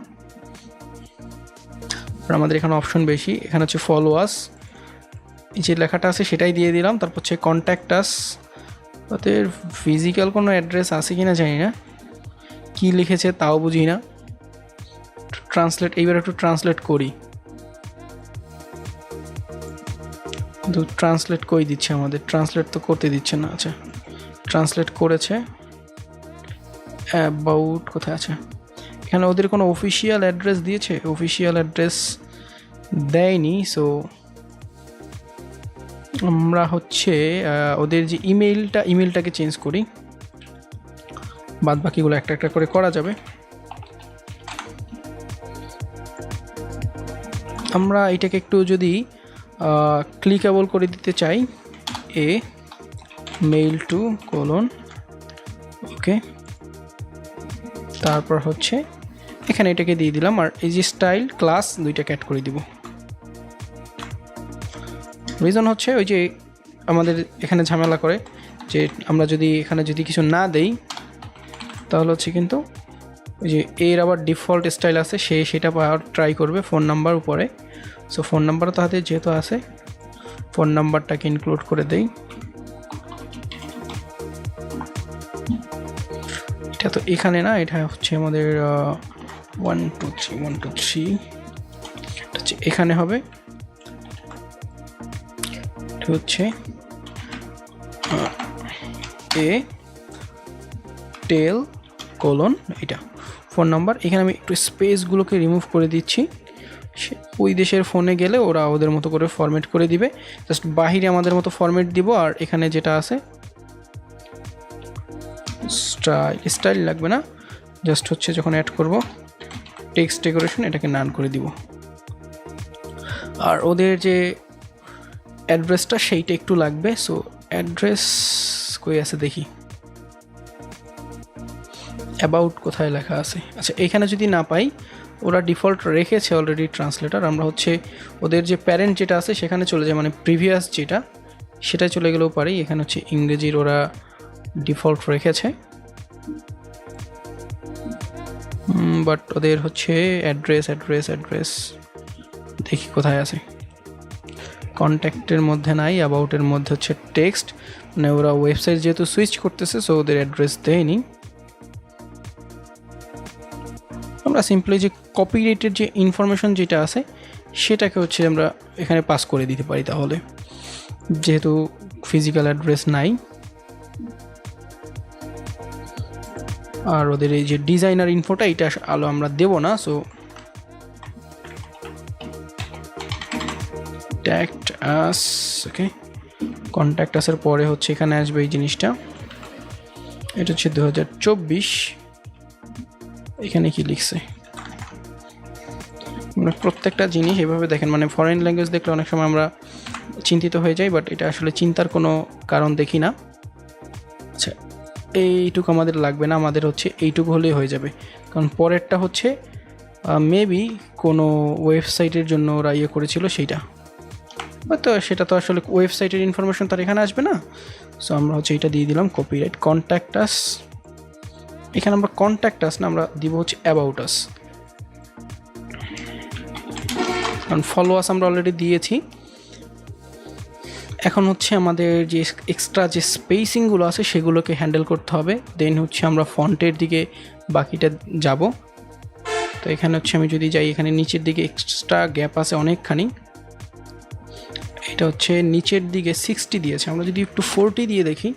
আর আমাদের এখানে অপশন বেশি, এখানে হচ্ছে ফলো আস, এই যে লেখাটা আছে সেটাই দিয়ে দিলাম। তারপর হচ্ছে কন্ট্যাক্ট আস, ওদের ফিজিক্যাল কোনো অ্যাড্রেস আছে কি না জানি না, কী লিখেছে তাও বুঝি না। ট্রান্সলেট, এইবার একটু ট্রান্সলেট করি, কিন্তু ট্রান্সলেট কই দিচ্ছে আমাদের, ট্রান্সলেট তো করতে দিচ্ছে না। আচ্ছা, ট্রান্সলেট করেছে, অ্যাবাউট কোথায় আছে, এখানে ওদের কোনো অফিসিয়াল অ্যাড্রেস দিয়েছে? অফিসিয়াল অ্যাড্রেস দেয়নি। সো আমরা হচ্ছে ওদের যে ইমেলটাকে চেঞ্জ করি, বাদ বাকিগুলো একটা একটা করে করা যাবে। আমরা এটাকে একটু যদি ক্লিকেবল করে দিতে চাই, এ মেইল টু কোলন, ওকে, তারপর হচ্ছে এখানে এটাকে দিয়ে দিলাম। আর এই যে স্টাইল ক্লাস দুইটাকে অ্যাড করে দিব। রিজন হচ্ছে ওই যে আমাদের এখানে ঝামেলা করে যে আমরা যদি এখানে যদি কিছু না দেই তাহলে হচ্ছে কিন্তু ওই যে এর আবার ডিফল্ট স্টাইল আছে, সেটা পাওয়ার ট্রাই করবে ফোন নাম্বার উপরে। সো ফোন নাম্বার তো হাতে যেহেতু আছে, ফোন নাম্বারটাকে ইনক্লুড করে দেই। এটা তো এখানে না, এটা হচ্ছে আমাদের 1 2 3 1 2 3 হচ্ছে এখানে হবে। এটা হচ্ছে এ টেল কোলন, এটা ফোন নাম্বার। এখানে আমি একটু স্পেসগুলোকে রিমুভ করে দিচ্ছি। ওই দেশের ফোনে গেলে ওরা ওদের মতো করে ফরম্যাট করে দিবে, জাস্ট বাহিরে আমাদের মতো ফরম্যাট দিব। আর এখানে যেটা আছে স্টাইল লাগবে না, জাস্ট হচ্ছে যখন অ্যাড করব টেক্সট ডেকোরেশন এটাকে নান করে দিব। আর ওদের যে অ্যাড্রেসটা সেইটা একটু লাগবে। সো অ্যাড্রেস কই আছে দেখি, অ্যাবাউট কোথায় লেখা আছে? আচ্ছা, এখানে যদি না পাই, ওরা ডিফল্ট রেখেছে অলরেডি ট্রান্সলেটর। আমরা হচ্ছে ওদের যে প্যারেন্ট যেটা আছে সেখানে চলে যায়, মানে প্রিভিয়াস যেটা সেটা চলে গেলেও পারি। এখানে হচ্ছে ইংরেজির ওরা ডিফল্ট রেখেছে, বাট ওদের হচ্ছে অ্যাড্রেস দেখি কোথায় আছে। কন্ট্যাক্টের মধ্যে নাই, অ্যাবাউটের মধ্যে হচ্ছে টেক্সট, মানে ওরা ওয়েবসাইট যেহেতু সুইচ করতেছে সো ওদের অ্যাড্রেস দেয়নি। আমরা সিম্পলি যে কপিরাইটের যে ইনফরমেশন যেটা আছে সেটাকে হচ্ছে আমরা এখানে পাস করে দিতে পারি, তাহলে যেহেতু ফিজিক্যাল অ্যাড্রেস নাই। আর ওদের এই যে ডিজাইনার ইনফোটা এটা আলো আমরা দেব না। সো কন্ট্যাক্ট আস, ওকে, কন্ট্যাক্ট আসের পরে হচ্ছে এখানে আসবে এই জিনিসটা, এটা হচ্ছে 2024। এখানে কি লিখছে? মানে প্রত্যেকটা জিনিস এভাবে দেখেন, মানে ফরেন ল্যাঙ্গুয়েজ দেখলে অনেক সময় আমরা চিন্তিত হয়ে যাই, বাট এটা আসলে চিন্তার কোনো কারণ দেখি না। আচ্ছা, এইটুকু আমাদের লাগবে না, আমাদের হচ্ছে এইটুকু হলেই হয়ে যাবে, কারণ পরেরটা হচ্ছে মেবি কোনো ওয়েবসাইটের জন্য ওরা ইয়ে করেছিল সেইটা, তো সেটা তো আসলে ওয়েবসাইটের ইনফরমেশন তার এখানে আসবে না। সো আমরা হচ্ছে এইটা দিয়ে দিলাম কপিরাইট কন্ট্যাক্ট আস। এখানে আমরা কন্ট্যাক্ট আস না, আমরা দিব হচ্ছে অ্যাবাউট আস, কারণ ফলো আস আমরা অলরেডি দিয়েছি। এখন হচ্ছে আমাদের যে এক্সট্রা যে স্পেসিংগুলো আছে সেগুলোকে হ্যান্ডেল করতে হবে। দেন হচ্ছে আমরা ফন্টের দিকে বাকিটা যাব। তো এখানে হচ্ছে আমি যদি যাই, এখানে নিচের দিকে এক্সট্রা গ্যাপ আছে অনেকখানি, এটা হচ্ছে নিচের দিকে 60 দিয়েছে। আমরা যদি একটু 40 দিয়ে দেখি,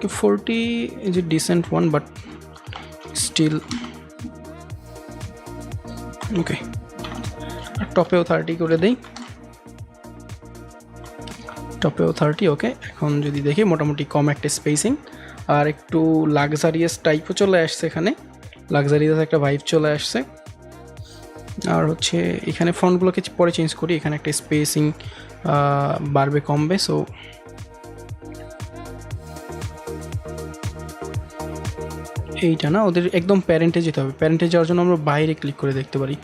40 is a decent one, but still okay. আর টপেও 30 করে দেই, টপেও 30, ওকে। এখন যদি দেখি মোটামুটি কম একটা স্পেসিং, আর একটু লাক্সারিয়াস টাইপও চলে আসছে, এখানে লাক্সারিয়াস একটা ভাইব চলে আসছে। আর হচ্ছে এখানে ফন্টগুলোকে পরে চেঞ্জ করি, এখানে একটা স্পেসিং বাড়বে কমবে। সো এইটা না, ওদের একদম প্যারেন্টে যেতে হবে। প্যারেন্টে যাওয়ার জন্য আমরা বাইরে ক্লিক করে দেখতে পারি,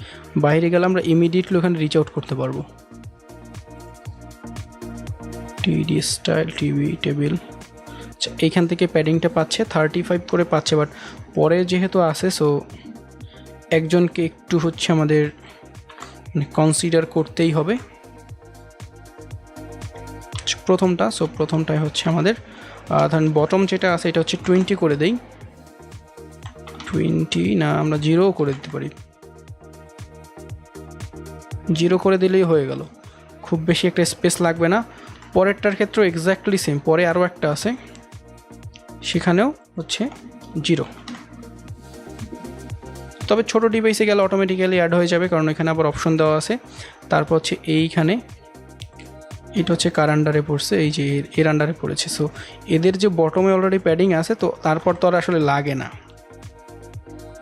বাইরে গেলে আমরা ইমিডিয়েটলি ওখানে রিচ আউট করতে পারবো। টিডি স্টাইল টিভি টেবিল, আচ্ছা এইখান থেকে প্যাডিংটা পাচ্ছে 35 করে পাচ্ছে, বাট পরে যেহেতু আসে সো একজনকে একটু হচ্ছে আমাদের কনসিডার করতেই হবে। প্রথমটা, সো প্রথমটাই হচ্ছে আমাদের ধরেন বটম যেটা আছে এটা হচ্ছে 20 করে দেই, 20 না আমরা 0 করে দিতে পারি, 0 করে দিলেই হয়ে গেল, খুব বেশি একটা স্পেস লাগবে না। পরেরটার ক্ষেত্রে এক্স্যাক্টলি সেম, পরে আরও একটা আছে সেখানেও হচ্ছে 0। তবে ছোট ডিভাইসে গেলে অটোমেটিক্যালি অ্যাড হয়ে যাবে, কারণ এখানে আবার অপশন দেওয়া আছে। তারপর হচ্ছে এইখানে এটা হচ্ছে কার আন্ডারে পড়ছে, এই যে এর আন্ডারে পড়েছে। সো এদের যে বটমে অলরেডি প্যাডিং আছে, তো তারপর তো আর আসলে লাগে না।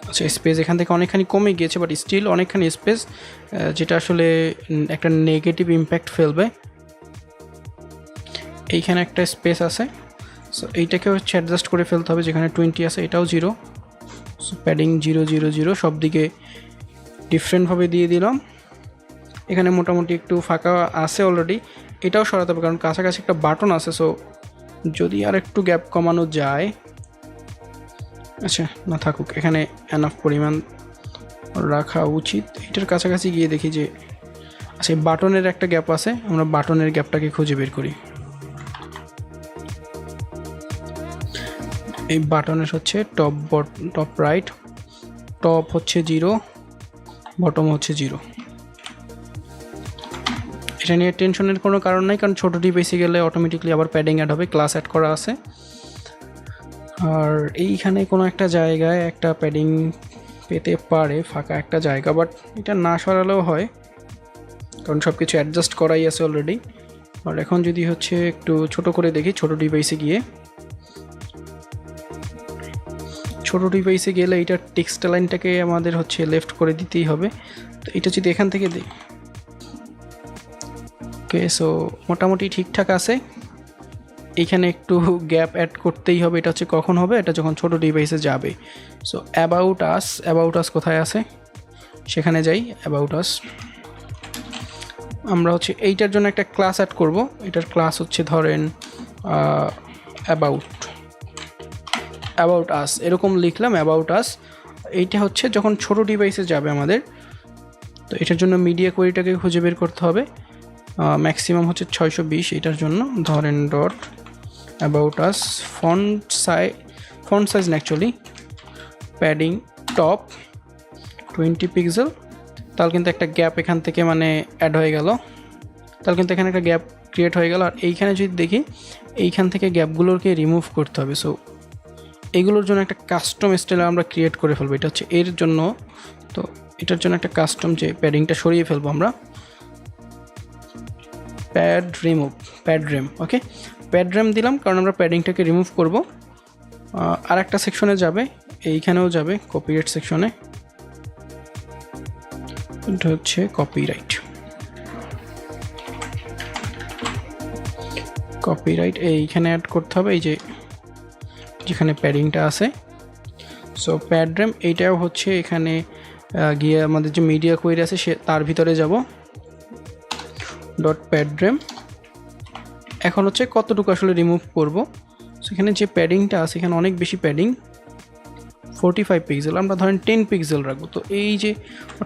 আচ্ছা, স্পেস এখান থেকে অনেকখানি কমে গিয়েছে, বাট স্টিল অনেকখানি স্পেস, যেটা আসলে একটা নেগেটিভ ইম্প্যাক্ট ফেলবে। এইখানে একটা স্পেস আছে, সো এইটাকে হচ্ছে অ্যাডজাস্ট করে ফেলতে হবে। যেখানে 20 আছে এটাও 0, সো প্যাডিং 0 0 0 সব দিকে ডিফারেন্টভাবে দিয়ে দিলাম। এখানে মোটামুটি একটু ফাঁকা আছে অলরেডি, এটাও সরাতে হবে কারণ কাছাকাছি একটা বাটন আছে। সো যদি আর একটু গ্যাপ কমানো যায়, আচ্ছা না থাকুক, এখানে এনাফ পরিমাণ রাখা উচিত। এটার কাছাকাছি গিয়ে দেখি যে আচ্ছা বাটনের একটা গ্যাপ আছে, আমরা বাটনের গ্যাপটাকে খুঁজে বের করি। এই বাটনের হচ্ছে টপ রাইট, টপ হচ্ছে 0, বটম হচ্ছে 0। এটা নিয়ে টেনশনের কোনো কারণ নাই, কারণ ছোটো ডিভাইসে গেলে অটোমেটিকলি আবার প্যাডিং অ্যাড হবে, ক্লাস অ্যাড করা আছে। আর এইখানে কোনো একটা জায়গায় একটা প্যাডিং পেতে পারে, ফাঁকা একটা জায়গা, বাট এটা না সরালেও হয় কারণ সব কিছু অ্যাডজাস্ট করাই আছে অলরেডি। আর এখন যদি হচ্ছে একটু ছোট করে দেখি, ছোটো ডিভাইসে গেলে এইটার টেক্সট লাইনটাকে আমাদের হচ্ছে লেফট করে দিতেই হবে। তো এটা যদি এখান থেকে দিই, ওকে, সো মোটামুটি ঠিকঠাক আছে। এইখানে একটু গ্যাপ অ্যাড করতেই হবে, এটা হচ্ছে কখন হবে, এটা যখন ছোট ডিভাইসে যাবে। সো অ্যাবাউট আস কোথায় আছে, সেখানে যাই। অ্যাবাউট আস আমরা হচ্ছে এইটার জন্য একটা ক্লাস অ্যাড করব। এটার ক্লাস হচ্ছে ধরেন অ্যাবাউট আস, এরকম লিখলাম অ্যাবাউট আস। এইটা হচ্ছে যখন ছোট ডিভাইসে যাবে আমাদের, তো এটার জন্য মিডিয়া কোয়েরিটাকে খুঁজে বের করতে হবে। ম্যাক্সিমাম হচ্ছে 620, এটার জন্য ধরেন dot about us, font size actually padding top 20 pixel. তাহলে কিন্তু একটা গ্যাপ এখান থেকে মানে অ্যাড হয়ে গেল, তাহলে কিন্তু এখানে একটা গ্যাপ ক্রিয়েট হয়ে গেল। আর এইখানে যদি দেখি, এইখান থেকে গ্যাপগুলোকে রিমুভ করতে হবে। সো এইগুলোর জন্য একটা কাস্টম স্টাইল আমরা ক্রিয়েট করে ফেলবো, এটা হচ্ছে এর জন্য। তো এটার জন্য একটা কাস্টম যে প্যাডিংটা সরিয়ে ফেলবো আমরা, প্যাডরেম, ওকে, প্যাডরেম দিলাম কারণ আমরা প্যাডিংটাকে রিমুভ করব। আর একটা সেকশনে যাবে, এইখানেও যাবে কপিরাইট সেকশনে, এটা হচ্ছে কপিরাইট এইখানে অ্যাড করতে হবে, এই যে যেখানে প্যাডিংটা আছে। সো প্যাডরেম এইটাও হচ্ছে এখানে গিয়ে আমাদের যে মিডিয়া কোয়েরি আছে তার ভিতরে যাব, ডট প্যাডরেম। এখন হচ্ছে কতটুকু আসলে রিমুভ করব। সেখানে যে প্যাডিংটা আছে, এখানে অনেক বেশি প্যাডিং, 45 পিক্সেল, আমরা ধরেন 10 পিক্সেল রাখবো। তো এই যে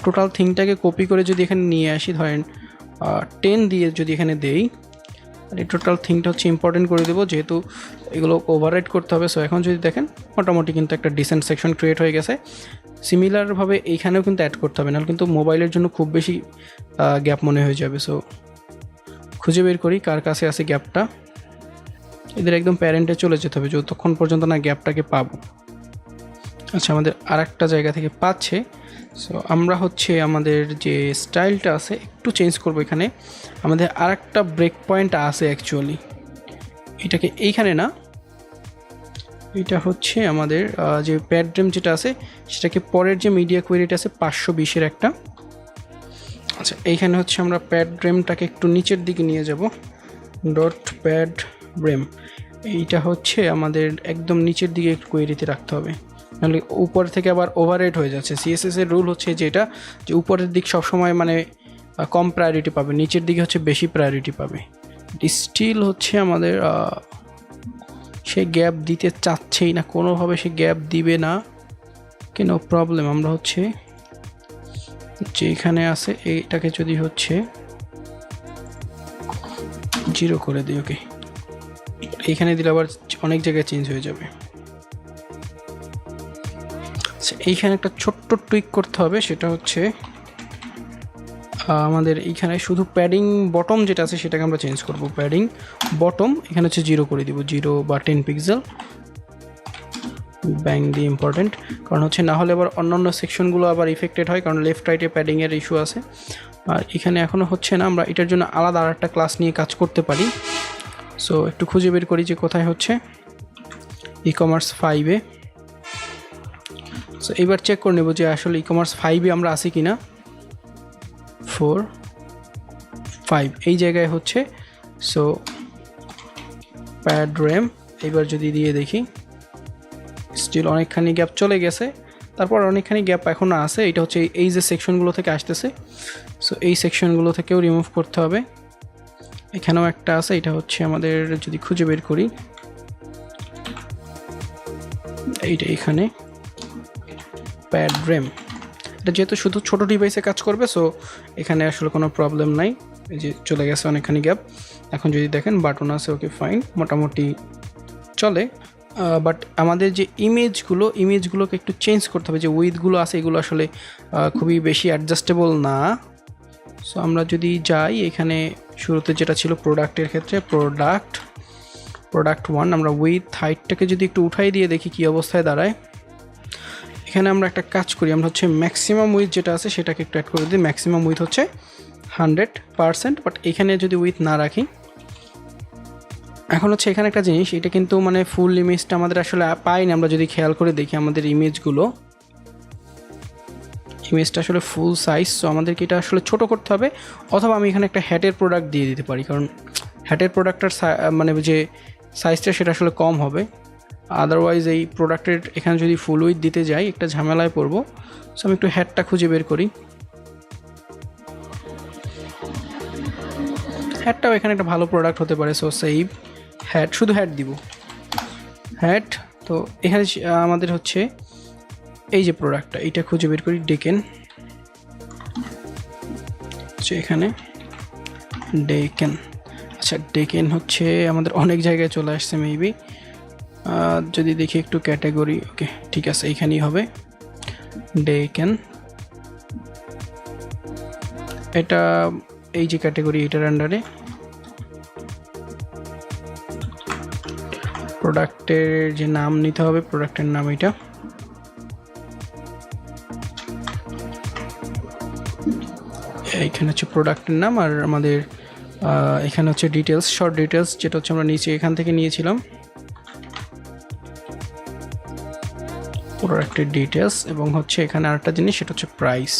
টোটাল থিংটাকে কপি করে যদি এখানে নিয়ে আসি, ধরেন 10 দিয়ে যদি এখানে দেই, আর এই টোটাল থিংটা হচ্ছে ইম্পর্টেন্ট করে দেবো, যেহেতু এগুলো ওভাররাইট করতে হবে। সো এখন যদি দেখেন মোটামুটি কিন্তু একটা ডিসেন্ট সেকশন ক্রিয়েট হয়ে গেছে। সিমিলারভাবে এইখানেও কিন্তু অ্যাড করতে হবে, নাহলে কিন্তু মোবাইলের জন্য খুব বেশি গ্যাপ মনে হয়ে যাবে। সো খুঁজে বের করি কার কাছে আছে গ্যাপটা, এদের একদম প্যারেন্টে চলে যেতে হবে যতক্ষণ পর্যন্ত না গ্যাপটাকে পাবো। আচ্ছা, আমাদের আর একটা জায়গা থেকে পাচ্ছে। সো আমরা হচ্ছে আমাদের যে স্টাইলটা আছে একটু চেঞ্জ করবো। এখানে আমাদের আর একটা ব্রেক পয়েন্ট আছে অ্যাকচুয়ালি, এটাকে এইখানে না, এটা হচ্ছে আমাদের যে প্যাডরেম যেটা আছে সেটাকে পরের যে মিডিয়া কোয়েরিটা আছে 520-এর একটা। আচ্ছা, এইখানে হচ্ছে আমরা প্যাডরেমটাকে একটু নিচের দিকে নিয়ে যাব, ডট প্যাডরেম। এইটা হচ্ছে আমাদের একদম নিচের দিকে কোয়েরিতে রাখতে হবে, নাহলে উপর থেকে আবার ওভাররেট হয়ে যাচ্ছে। সিএসএসের রুল হচ্ছে যেটা, যে উপরের দিক সবসময় মানে কম প্রায়োরিটি পাবে, নিচের দিকে হচ্ছে বেশি প্রায়োরিটি পাবে। স্টিল হচ্ছে আমাদের সে গ্যাপ দিতে চাচ্ছেই না, কোনোভাবে সে গ্যাপ দিবে না, কেন প্রবলেম। আমরা হচ্ছে যেখানে আছে এইটাকে যদি হচ্ছে 0 করে দিই, ওকে, এইখানে দিলে আবার অনেক জায়গায় চেঞ্জ হয়ে যাবে। এইখানে একটা ছোট্ট টুইক করতে হবে, সেটা হচ্ছে আমাদের এইখানে শুধু প্যাডিং বটম যেটা আছে সেটাকে আমরা চেঞ্জ করব। প্যাডিং বটম এখানে হচ্ছে 0 করে দিব, 0 বা 10 পিক্সেল, ব্যাং দি ইম্পর্টেন্ট, কারণ হচ্ছে না হলে আবার অন্যান্য সেকশনগুলো আবার ইফেক্টেড হয়, কারণ লেফট রাইটে প্যাডিংয়ের ইস্যু আছে। আর এখানে এখনও হচ্ছে না, আমরা এটার জন্য আলাদা আর একটা ক্লাস নিয়ে কাজ করতে পারি। সো একটু খুঁজে বের করি যে কোথায় হচ্ছে ই কমার্স 5-এ। সো এইবার চেক করে নেব যে আসলে ই কমার্স 5-এ আমরা আছি কি না। 4, 5 এই জায়গায় হচ্ছে। সো প্যাড র্যাম এবার যদি দিয়ে দেখি, স্টিল অনেকখানি গ্যাপ চলে গেছে, তারপর অনেকখানি গ্যাপ এখনও আছে। এটা হচ্ছে এই যে সেকশনগুলো থেকে আসতেছে, সো এই সেকশনগুলো থেকেও রিমুভ করতে হবে। এখানেও একটা আছে, এটা হচ্ছে আমাদের যদি খুঁজে বের করি, এইটা এখানে প্যাড র্যাম। এটা যেহেতু শুধু ছোটো ডিভাইসে কাজ করবে, সো এখানে আসলে কোনো প্রবলেম নাই। এই যে চলে গেছে অনেকখানি গ্যাপ। এখন যদি দেখেন বাটন আছে, ওকে ফাইন, মোটামুটি চলে। বাট আমাদের যে ইমেজগুলোকে একটু চেঞ্জ করতে হবে। যে উইথগুলো আছে এগুলো আসলে খুবই বেশি অ্যাডজাস্টেবল না। সো আমরা যদি যাই, এখানে শুরুতে যেটা ছিল প্রোডাক্টের ক্ষেত্রে প্রোডাক্ট 1, আমরা উইথ হাইটটাকে যদি একটু উঠাই দিয়ে দেখি কী অবস্থায় দাঁড়ায়। এখানে আমরা একটা কাজ করি, আমরা হচ্ছে ম্যাক্সিমাম উইথ যেটা আছে সেটাকে একটু অ্যাড করে দিই। ম্যাক্সিমাম উইথ হচ্ছে 100%, বাট এখানে যদি উইথ না রাখি। এখন হচ্ছে এখানে একটা জিনিস, এটা কিন্তু মানে ফুল ইমেজটা আমাদের আসলে পাই না। আমরা যদি খেয়াল করে দেখি আমাদের ইমেজটা আসলে ফুল সাইজ, সো আমাদেরকে এটা আসলে ছোট করতে হবে, অথবা আমি এখানে একটা হ্যাটের প্রোডাক্ট দিয়ে দিতে পারি, কারণ হ্যাটের প্রোডাক্টটার মানে যে সাইজটা সেটা আসলে কম হবে। আদারওয়াইজ এই প্রোডাক্টের এখানে যদি ফুল উইথ দিতে যাই একটা ঝামেলায় পড়বো। সো আমি একটু হ্যাটটা খুঁজে বের করি। হ্যাটটাও এখানে একটা ভালো প্রোডাক্ট হতে পারে। সো সেভ হ্যাট, শুধু হ্যাট দিব, হ্যাট। তো এখানে আমাদের হচ্ছে এই যে প্রোডাক্টটা, এইটা খুঁজে বের করি, ডেকেন। এখানে ডেকেন, আচ্ছা ডেকেন হচ্ছে আমাদের অনেক জায়গায় চলে আসছে মেবি। যদি দেখি একটু ক্যাটাগরি, ওকে ঠিক আছে, এইখানেই হবে ডেকেন। এটা এই যে ক্যাটাগরি, এটার আন্ডারে প্রোডাক্টের যে নাম নিতে হবে, প্রোডাক্টের নাম এটা। এইখানে হচ্ছে প্রোডাক্টের নাম, আর আমাদের এখানে হচ্ছে ডিটেলস, শর্ট ডিটেলস, যেটা হচ্ছে আমরা নিচে এখান থেকে নিয়েছিলাম প্রোডাক্টের ডিটেলস। এবং হচ্ছে এখানে আরেকটা জিনিস, সেটা হচ্ছে প্রাইস।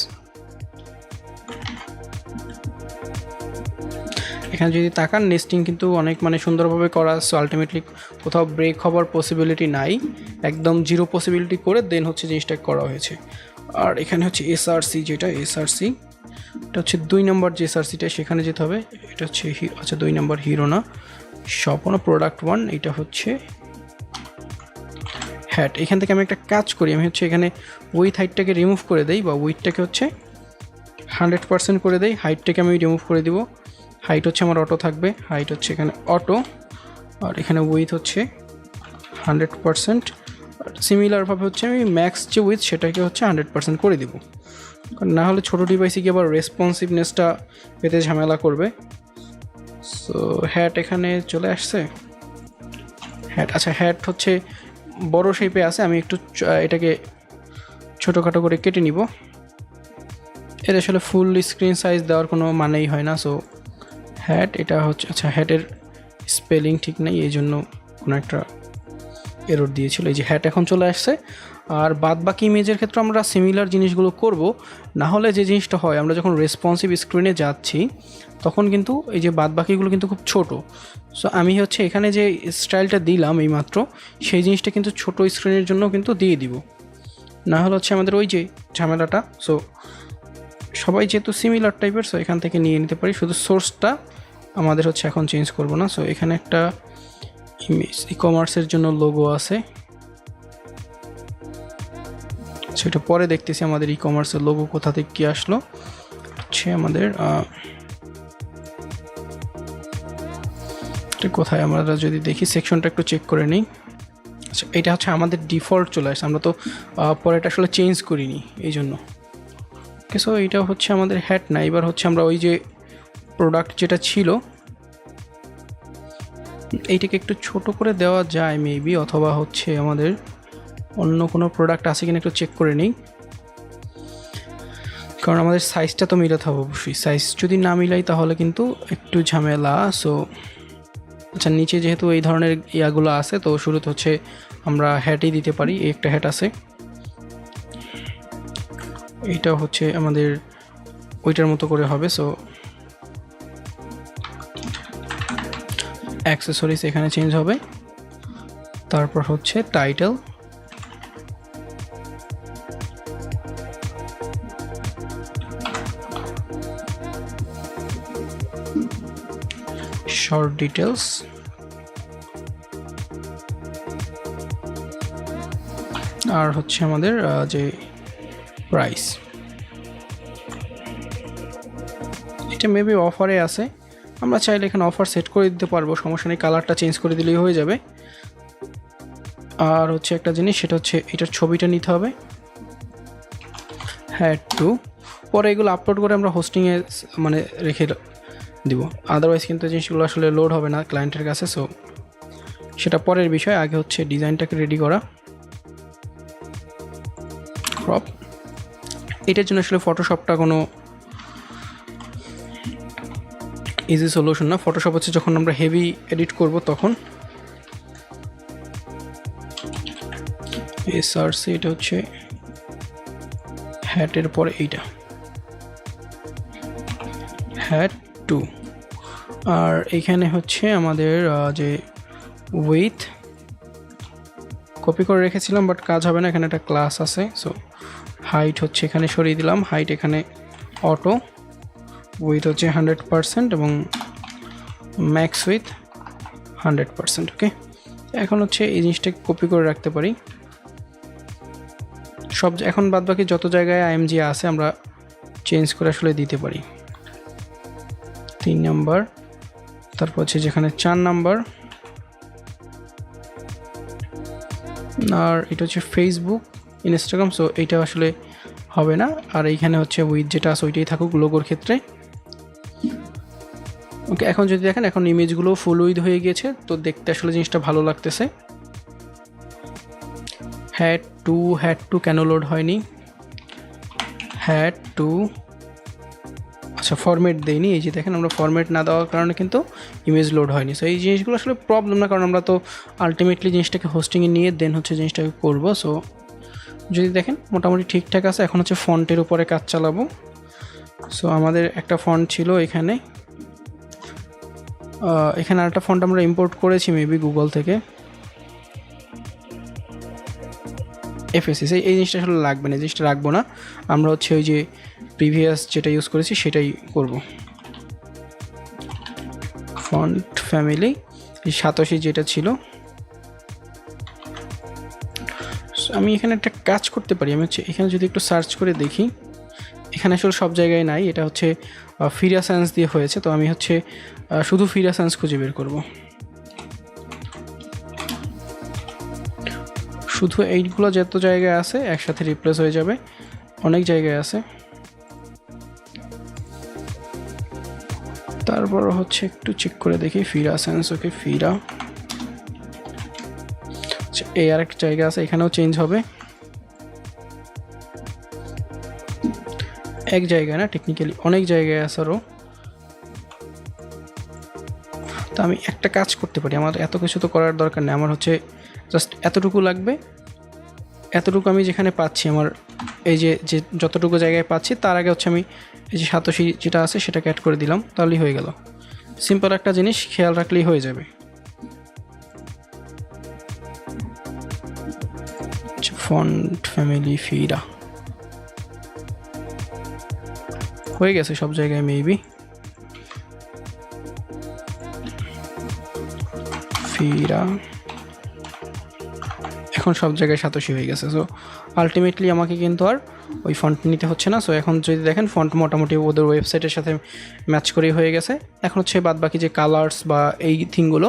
এখানে যদি তাকান, নেস্টিং কিন্তু অনেক মানে সুন্দরভাবে করা। সো আলটিমেটলি কোথাও ব্রেক হওয়ার পসিবিলিটি নাই, একদম জিরো পসিবিলিটি করে দেন হচ্ছে জিনিসটা করা হয়েছে। আর এখানে হচ্ছে এসআরসি, যেটা এসআরসি, এটা হচ্ছে 2 নম্বর যে এসআরসিটা, সেখানে যেতে হবে। এটা হচ্ছে আচ্ছা 2 নম্বর হিরো না, স্বপ্ন প্রোডাক্ট 1, এটা হচ্ছে হ্যাট। এখান থেকে আমি একটা কাজ করি, আমি হচ্ছে এখানে উইথ হাইটটাকে রিমুভ করে দেই, বা উইথটাকে হচ্ছে 100% করে দেই, হাইটটাকে আমি রিমুভ করে দিব। হাইট হচ্ছে আমার অটো থাকবে, হাইট হচ্ছে এখানে অটো, আর এখানে উইথ হচ্ছে 100%। সিমিলারভাবে হচ্ছে আমি ম্যাক্স যে উইথ সেটাকে হচ্ছে 100% করে দিব, কারণ না হলে ছোটো ডিভাইসে গিয়ে আবার রেসপন্সিভনেসটা পেতে ঝামেলা করবে। সো হ্যাট এখানে চলে আসছে, হ্যাট। আচ্ছা হ্যাট হচ্ছে বড় শেপে আছে, আমি একটু এটাকে ছোটোখাটো করে কেটে নিব। এর আসলে ফুল স্ক্রিন সাইজ দেওয়ার কোনো মানেই হয় না। সো হ্যাট, এটা হচ্ছে, আচ্ছা হ্যাটের স্পেলিং ঠিক নেই, এই জন্য কোনো একটা এরর দিয়েছিল। এই যে হ্যাট এখন চলে আসছে। আর বাদ বাকি ইমেজের ক্ষেত্রে আমরা সিমিলার জিনিসগুলো করব, না হলে যে জিনিসটা হয়, আমরা যখন রেসপন্সিভ স্ক্রিনে যাচ্ছি তখন কিন্তু এই যে বাদ বাকিগুলো কিন্তু খুব ছোট। সো আমি হচ্ছে এখানে যে স্টাইলটা দিলাম এইমাত্র, সেই জিনিসটা কিন্তু ছোট স্ক্রিনের জন্য কিন্তু দিয়ে দিব, না হলে হচ্ছে আমাদের ওই যে ঝামেলাটা। সো সবাই যেহেতু সিমিলার টাইপের, সো এখান থেকে নিয়ে নিতে পারি, শুধু সোর্সটা আমাদের হচ্ছে এখন চেঞ্জ করব না। সো এখানে একটা ইমেজ ই কমার্সের জন্য লোগো আছে, সেটা পরে দেখতেছি আমাদের ই কমার্সের লোগো কোথা থেকে কি আসলো। হচ্ছে আমাদের কোথায়, আমরা যদি দেখি সেকশনটা একটু চেক করে নিই। আচ্ছা এটা হচ্ছে আমাদের ডিফল্ট চলে আসছে, আমরা তো পরে এটা আসলে চেঞ্জ করিনি এই জন্য। ওকে, সো এইটা হচ্ছে আমাদের হ্যাট না। এবার হচ্ছে আমরা ওই যে প্রোডাক্ট যেটা ছিল এইটাকে একটু ছোট করে দেওয়া যায় মেবি, অথবা হচ্ছে আমাদের অন্য কোনো প্রোডাক্ট আছে কিনা একটু চেক করে নিই, কারণ আমাদের সাইজটা তো মিলাতে হবে অবশ্যই। সাইজ যদি না মিলাই তাহলে কিন্তু একটু ঝামেলা। সো আচ্ছা, নিচে যেহেতু এই ধরনের ইয়াগুলো আছে, তো শুরুতে হচ্ছে আমরা হ্যাটই দিতে পারি। এই একটা হ্যাট আছে, এইটা হচ্ছে আমাদের ওইটার মতো করে হবে। সো অ্যাক্সেসরিজ এখানে চেঞ্জ হবে। তারপর হচ্ছে টাইটেল, শর্ট ডিটেলস, আর হচ্ছে আমাদের যে প্রাইস, এটা মেবি অফারে আছে। আমরা চাইলে এখানে অফার সেট করে দিতে পারবো, সমস্যা নেই, কালারটা চেঞ্জ করে দিলেই হয়ে যাবে। আর হচ্ছে একটা জিনিস, সেটা হচ্ছে এটার ছবিটা নিতে হবে, হ্যাড টু। পরে এগুলো আপলোড করে আমরা হোস্টিংয়ে মানে রেখে দিব, আদারওয়াইজ কিন্তু জিনিসগুলো আসলে লোড হবে না ক্লায়েন্টের কাছে। সো সেটা পরের বিষয়, আগে হচ্ছে ডিজাইনটাকে রেডি করা। ক্রপ, এটার জন্য আসলে ফটোশপটা কোনো ইজি সলিউশন না। ফটোশপ হচ্ছে যখন আমরা হেভি এডিট করব তখন। এসআরসি, এটা হচ্ছে হ্যাটের পরে এইটা হ্যাট টু। আর এইখানে হচ্ছে আমাদের যে উইথ কপি করে রেখেছিলাম, বাট কাজ হবে না, এখানে একটা ক্লাস আছে। সো হাইট হচ্ছে এখানে সরিয়ে দিলাম, হাইট এখানে অটো, উইথ হচ্ছে 100% এবং ম্যাক্স উইথ 100%। ওকে, এখন হচ্ছে এই জিনিসটাকে কপি করে রাখতে পারি সব। এখন বাদ বাকি যত জায়গায় আইএমজি আছে আমরা চেঞ্জ করে আসলে দিতে পারি। 3 নাম্বার, তারপর হচ্ছে যেখানে 4 নাম্বার, আর এটা হচ্ছে ফেসবুক, ইনস্টাগ্রাম। সো এইটা আসলে হবে না। আর এইখানে হচ্ছে উইথ যেটা আছে ওইটাই থাকুক লোগোর ক্ষেত্রে। ওকে, এখন যদি দেখেন এখন ইমেজগুলো ফুল উইথ হয়ে গিয়েছে, তো দেখতে আসলে জিনিসটা ভালো লাগতেছে। হ্যাড টু কেন লোড হয়নি? হ্যাড টু, আচ্ছা ফরম্যাট দেয়নি। এই যে দেখেন, আমরা ফরম্যাট না দেওয়ার কারণে কিন্তু ইমেজ লোড হয়নি। সো এই জিনিসগুলো আসলে প্রবলেম না, কারণ আমরা তো আলটিমেটলি জিনিসটাকে হোস্টিংয়ে নিয়ে দেন হচ্ছে জিনিসটাকে করবো। সো যদি দেখেন মোটামুটি ঠিকঠাক আছে। এখন হচ্ছে ফন্টের উপরে কাজ চালাবো। সো আমাদের একটা ফন্ট ছিল এখানে, এখানে আরেকটা ফন্ট আমরা ইম্পোর্ট করেছি মেবি গুগল থেকে, এফএসএস। এই জিনিসটা আসলে লাগবে না, এই জিনিসটা রাখবো না। আমরা হচ্ছে ওই যে প্রিভিয়াস যেটা ইউজ করেছি সেটাই করব। ফন্ট ফ্যামিলি 87 যেটা ছিল। আমি এখানে একটা কাজ করতে পারি, আমি হচ্ছে এখানে যদি একটু সার্চ করে দেখি, এখানে আসলে সব জায়গায় নাই, এটা হচ্ছে ফিরাসেন্স দিয়ে হয়েছে। তো আমি হচ্ছে শুধু ফিরাসেন্স খুঁজে বের করব, শুধু এইগুলো যত জায়গায় আছে একসাথে রিপ্লেস হয়ে যাবে, অনেক জায়গায় আছে। তারপর হচ্ছে একটু চেক করে দেখি ফিরাসেন্স। ওকে, ফিরা, এই আর একটা জায়গা আছে, এখানেও চেঞ্জ হবে। এক জায়গায় না, টেকনিক্যালি অনেক জায়গায় আছে আরও। তো আমি একটা কাজ করতে পারি, আমার এত কিছু তো করার দরকার নেই, আমার হচ্ছে জাস্ট এতটুকু লাগবে। এতটুকু আমি যেখানে পাচ্ছি, আমার এই যে যতটুকু জায়গায় পাচ্ছি তার আগে হচ্ছে আমি এই যে 87 যেটা আছে সেটাকে অ্যাড করে দিলাম, তাহলেই হয়ে গেল। সিম্পল একটা জিনিস খেয়াল রাখলেই হয়ে যাবে। ফন্ট ফ্যামিলি ফিরা হয়ে গেছে সব জায়গায় মেবি। ফিরা এখন সব জায়গায় 87 হয়ে গেছে। সো আলটিমেটলি আমাকে কিন্তু আর ওই ফন্ট নিতে হচ্ছে না। সো এখন যদি দেখেন ফন্ট মোটামুটি ওদের ওয়েবসাইটের সাথে ম্যাচ করেই হয়ে গেছে। এখন হচ্ছে বাদ বাকি যে কালার্স বা এই থিংগুলো।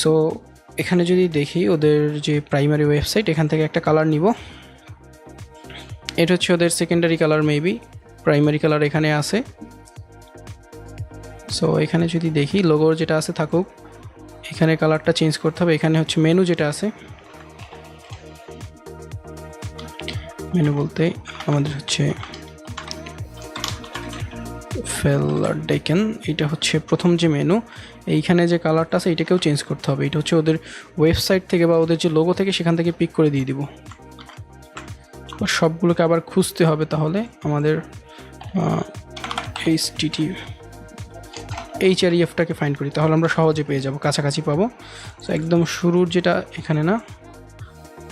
সো এখানে যদি দেখি ওদের যে প্রাইমারি ওয়েবসাইট, এখান থেকে একটা কালার নিব। এটা হচ্ছে ওদের secondary colour, maybe primary colour এখানে আছে। সো এখানে যদি দেখি লোগোর যেটা আছে থাকুক, এখানে কালারটা চেঞ্জ করতে হবে। এখানে হচ্ছে মেনু যেটা আছে মেনু বলতে আমাদের হচ্ছে ফেলারডেকেন, এটা হচ্ছে প্রথম যে মেনু। এইখানে যে কালারটা আছে এটাকেও চেঞ্জ করতে হবে, এটা হচ্ছে ওদের ওয়েবসাইট থেকে বা ওদের যে লোগো থেকে সেখান থেকে পিক করে দিয়ে দিব। সবগুলোকে আবার খুঁজতে হবে, তাহলে আমাদের HREFটাকে ফাইন্ড করি, তাহলে আমরা সহজে পেয়ে যাব, কাছাকাছি পাবো। সো একদম শুরুর যেটা এখানে না,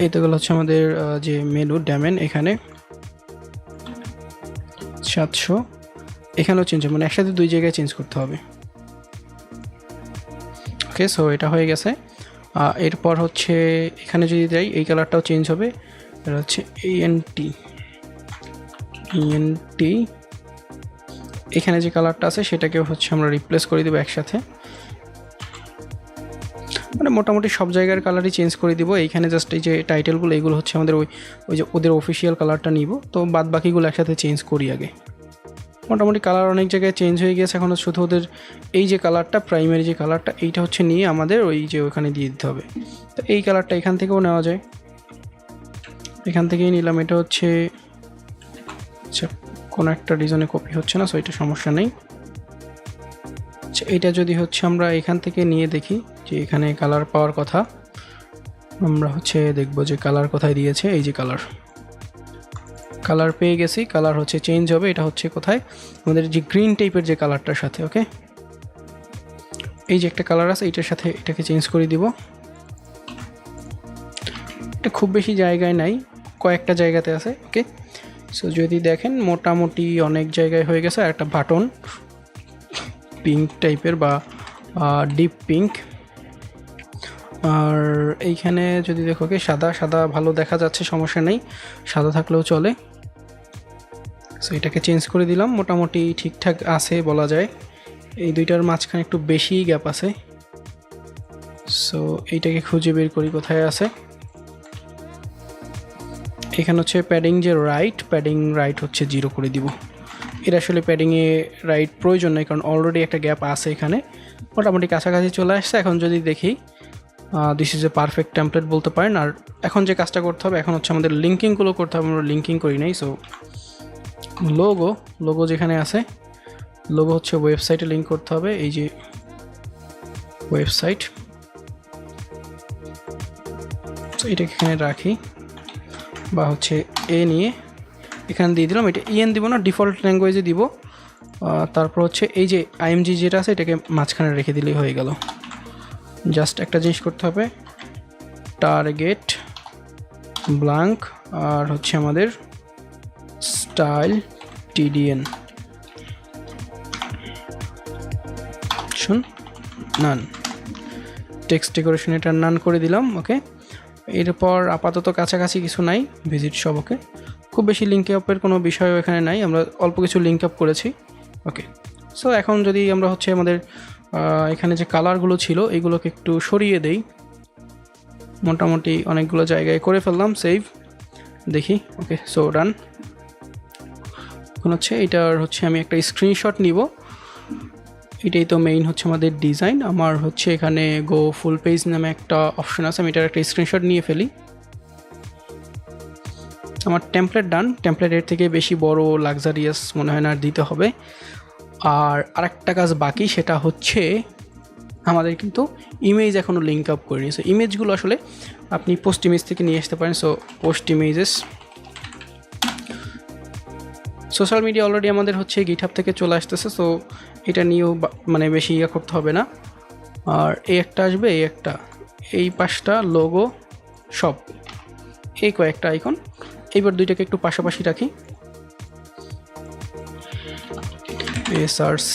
এইটাগুলো হচ্ছে আমাদের যে মেনু ডোমেন, এখানে 700, এখানেও চেঞ্জ হবে, মানে একসাথে দুই জায়গায় চেঞ্জ করতে হবে। ওকে, সো এটা হয়ে গেছে। এরপর হচ্ছে এখানে যদি যাই এই কালারটাও চেঞ্জ হবে, এটা হচ্ছে ENT। এখানে যে কালারটা আছে সেটাকেও হচ্ছে আমরা রিপ্লেস করে দেবো একসাথে, মানে মোটামুটি সব জায়গার কালারই চেঞ্জ করে দিব। এইখানে জাস্ট এই যে টাইটেলগুলো এইগুলো হচ্ছে আমাদের ওই যে ওদের অফিসিয়াল কালারটা নিব, তো বাদ বাকিগুলো একসাথে চেঞ্জ করি আগে। মোটামুটি কালার অনেক জায়গায় চেঞ্জ হয়ে গেছে, এখন শুধু ওদের এই যে কালারটা, প্রাইমারি যে কালারটা, এইটা হচ্ছে নিয়ে আমাদের ওই যে ওখানে দিয়ে দিতে হবে। তো এই কালারটা এখান থেকেও নেওয়া যায়, এখান থেকেই নিলাম। এটা হচ্ছে আচ্ছা, কোনো একটা ডিজাইনে কপি হচ্ছে না, সো এটা সমস্যা নেই। আচ্ছা, এটা যদি হচ্ছে আমরা এখান থেকে নিয়ে দেখি যে এখানে কালার পাওয়ার কথা, আমরা হচ্ছে দেখব যে কালার কোথায় দিয়েছে। এই যে কালার পেয়ে গেছি, কালার হচ্ছে চেঞ্জ হবে। এটা হচ্ছে কোথায়, আমাদের যে গ্রিন টাইপের যে কালারটার সাথে। ওকে, এই যে একটা কালার আছে এটার সাথে এটাকে চেঞ্জ করে দিব। এটা খুব বেশি জায়গায় নাই, কয়েকটা জায়গাতে আছে। ওকে, সো যদি দেখেন মোটামুটি অনেক জায়গায় হয়ে গেছে। আর একটা বাটন পিঙ্ক টাইপের বা ডিপ পিঙ্ক, আর এইখানে যদি দেখো কি সাদা সাদা ভালো দেখা যাচ্ছে, সমস্যা নেই, সাদা থাকলেও চলে। সো এটাকে চেঞ্জ করে দিলাম, মোটামুটি ঠিকঠাক আছে বলা যায়। এই দুইটার মাঝখানে একটু বেশি গ্যাপ আছে, সো এইটাকে খুঁজে বের করি কোথায় আছে। এখানে হচ্ছে প্যাডিং যে প্যাডিং রাইট হচ্ছে 0 করে দিব। এর আসলে প্যাডিংয়ে রাইট প্রয়োজন নেই, কারণ অলরেডি একটা গ্যাপ আছে এখানে, মোটামুটি কাছাকাছি চলে আসছে। এখন যদি দেখি this is a perfect template বলতে পারেন। আর এখন যে কাজটা করতে হবে, এখন হচ্ছে আমাদের লিঙ্কিংগুলো করতে হবে, আমরা লিঙ্কিং করি নাই। সো লোগো যেখানে আছে, লোগো হচ্ছে ওয়েবসাইটে লিঙ্ক করতে হবে। এই যে ওয়েবসাইট, সো এটাকে এখানে রাখি, বা হচ্ছে নিয়ে এখানে দিয়ে দিলাম। এটা EN দিব না, ডিফল্ট ল্যাঙ্গুয়েজে দিব। তারপর হচ্ছে এই যে IMG যেটা আছে এটাকে মাঝখানে রেখে দিলেই হয়ে গেল। জাস্ট একটা জিনিস করতে হবে, টার্গেট ব্ল্যাঙ্ক, আর হচ্ছে আমাদের স্টাইল TDN নান, টেক্সট ডেকোরেশন এটা নান করে দিলাম। ওকে, এরপর আপাতত কাছাকাছি কিছু নাই, ভিজিট সব। ওকে, খুব বেশি লিঙ্ক আপের কোনো বিষয় এখানে নাই, আমরা অল্প কিছু লিঙ্ক আপ করেছি। ওকে, সো এখন যদি আমরা হচ্ছে আমাদের এখানে যে কালারগুলো ছিল এইগুলোকে একটু সরিয়ে দেই, মোটামুটি অনেকগুলো জায়গায় করে ফেললাম, সেভ দেখি। ওকে, সো ডান। এখন হচ্ছে এটার হচ্ছে আমি একটা স্ক্রিনশট নিব, এটাই তো মেইন হচ্ছে আমাদের ডিজাইন। আমার হচ্ছে এখানে গো ফুল পেজ নামে একটা অপশন আছে, আমি এটার একটা স্ক্রিনশট নিয়ে ফেলি। আমার টেমপ্লেট ডান, টেমপ্লেট এর থেকে বেশি বড় লাক্সারিয়াস মনে হয় না আর দিতে হবে। আর আরেকটা কাজ বাকি, সেটা হচ্ছে আমাদের কিন্তু ইমেজ এখনও লিঙ্ক আপ করিনি। সো ইমেজগুলো আসলে আপনি পোস্ট ইমেজ থেকে নিয়ে আসতে পারেন। So post images, social media already আমাদের হচ্ছে গিটহাব থেকে চলে আসতেছে, সো এটা নিয়েও মানে বেশি করতে হবে না। আর এই একটা আসবে, এই একটা, এই পাঁচটা লোগো সব, এই কয়েকটা আইকন। এইবার দুইটাকে একটু পাশাপাশি রাখি, SRC,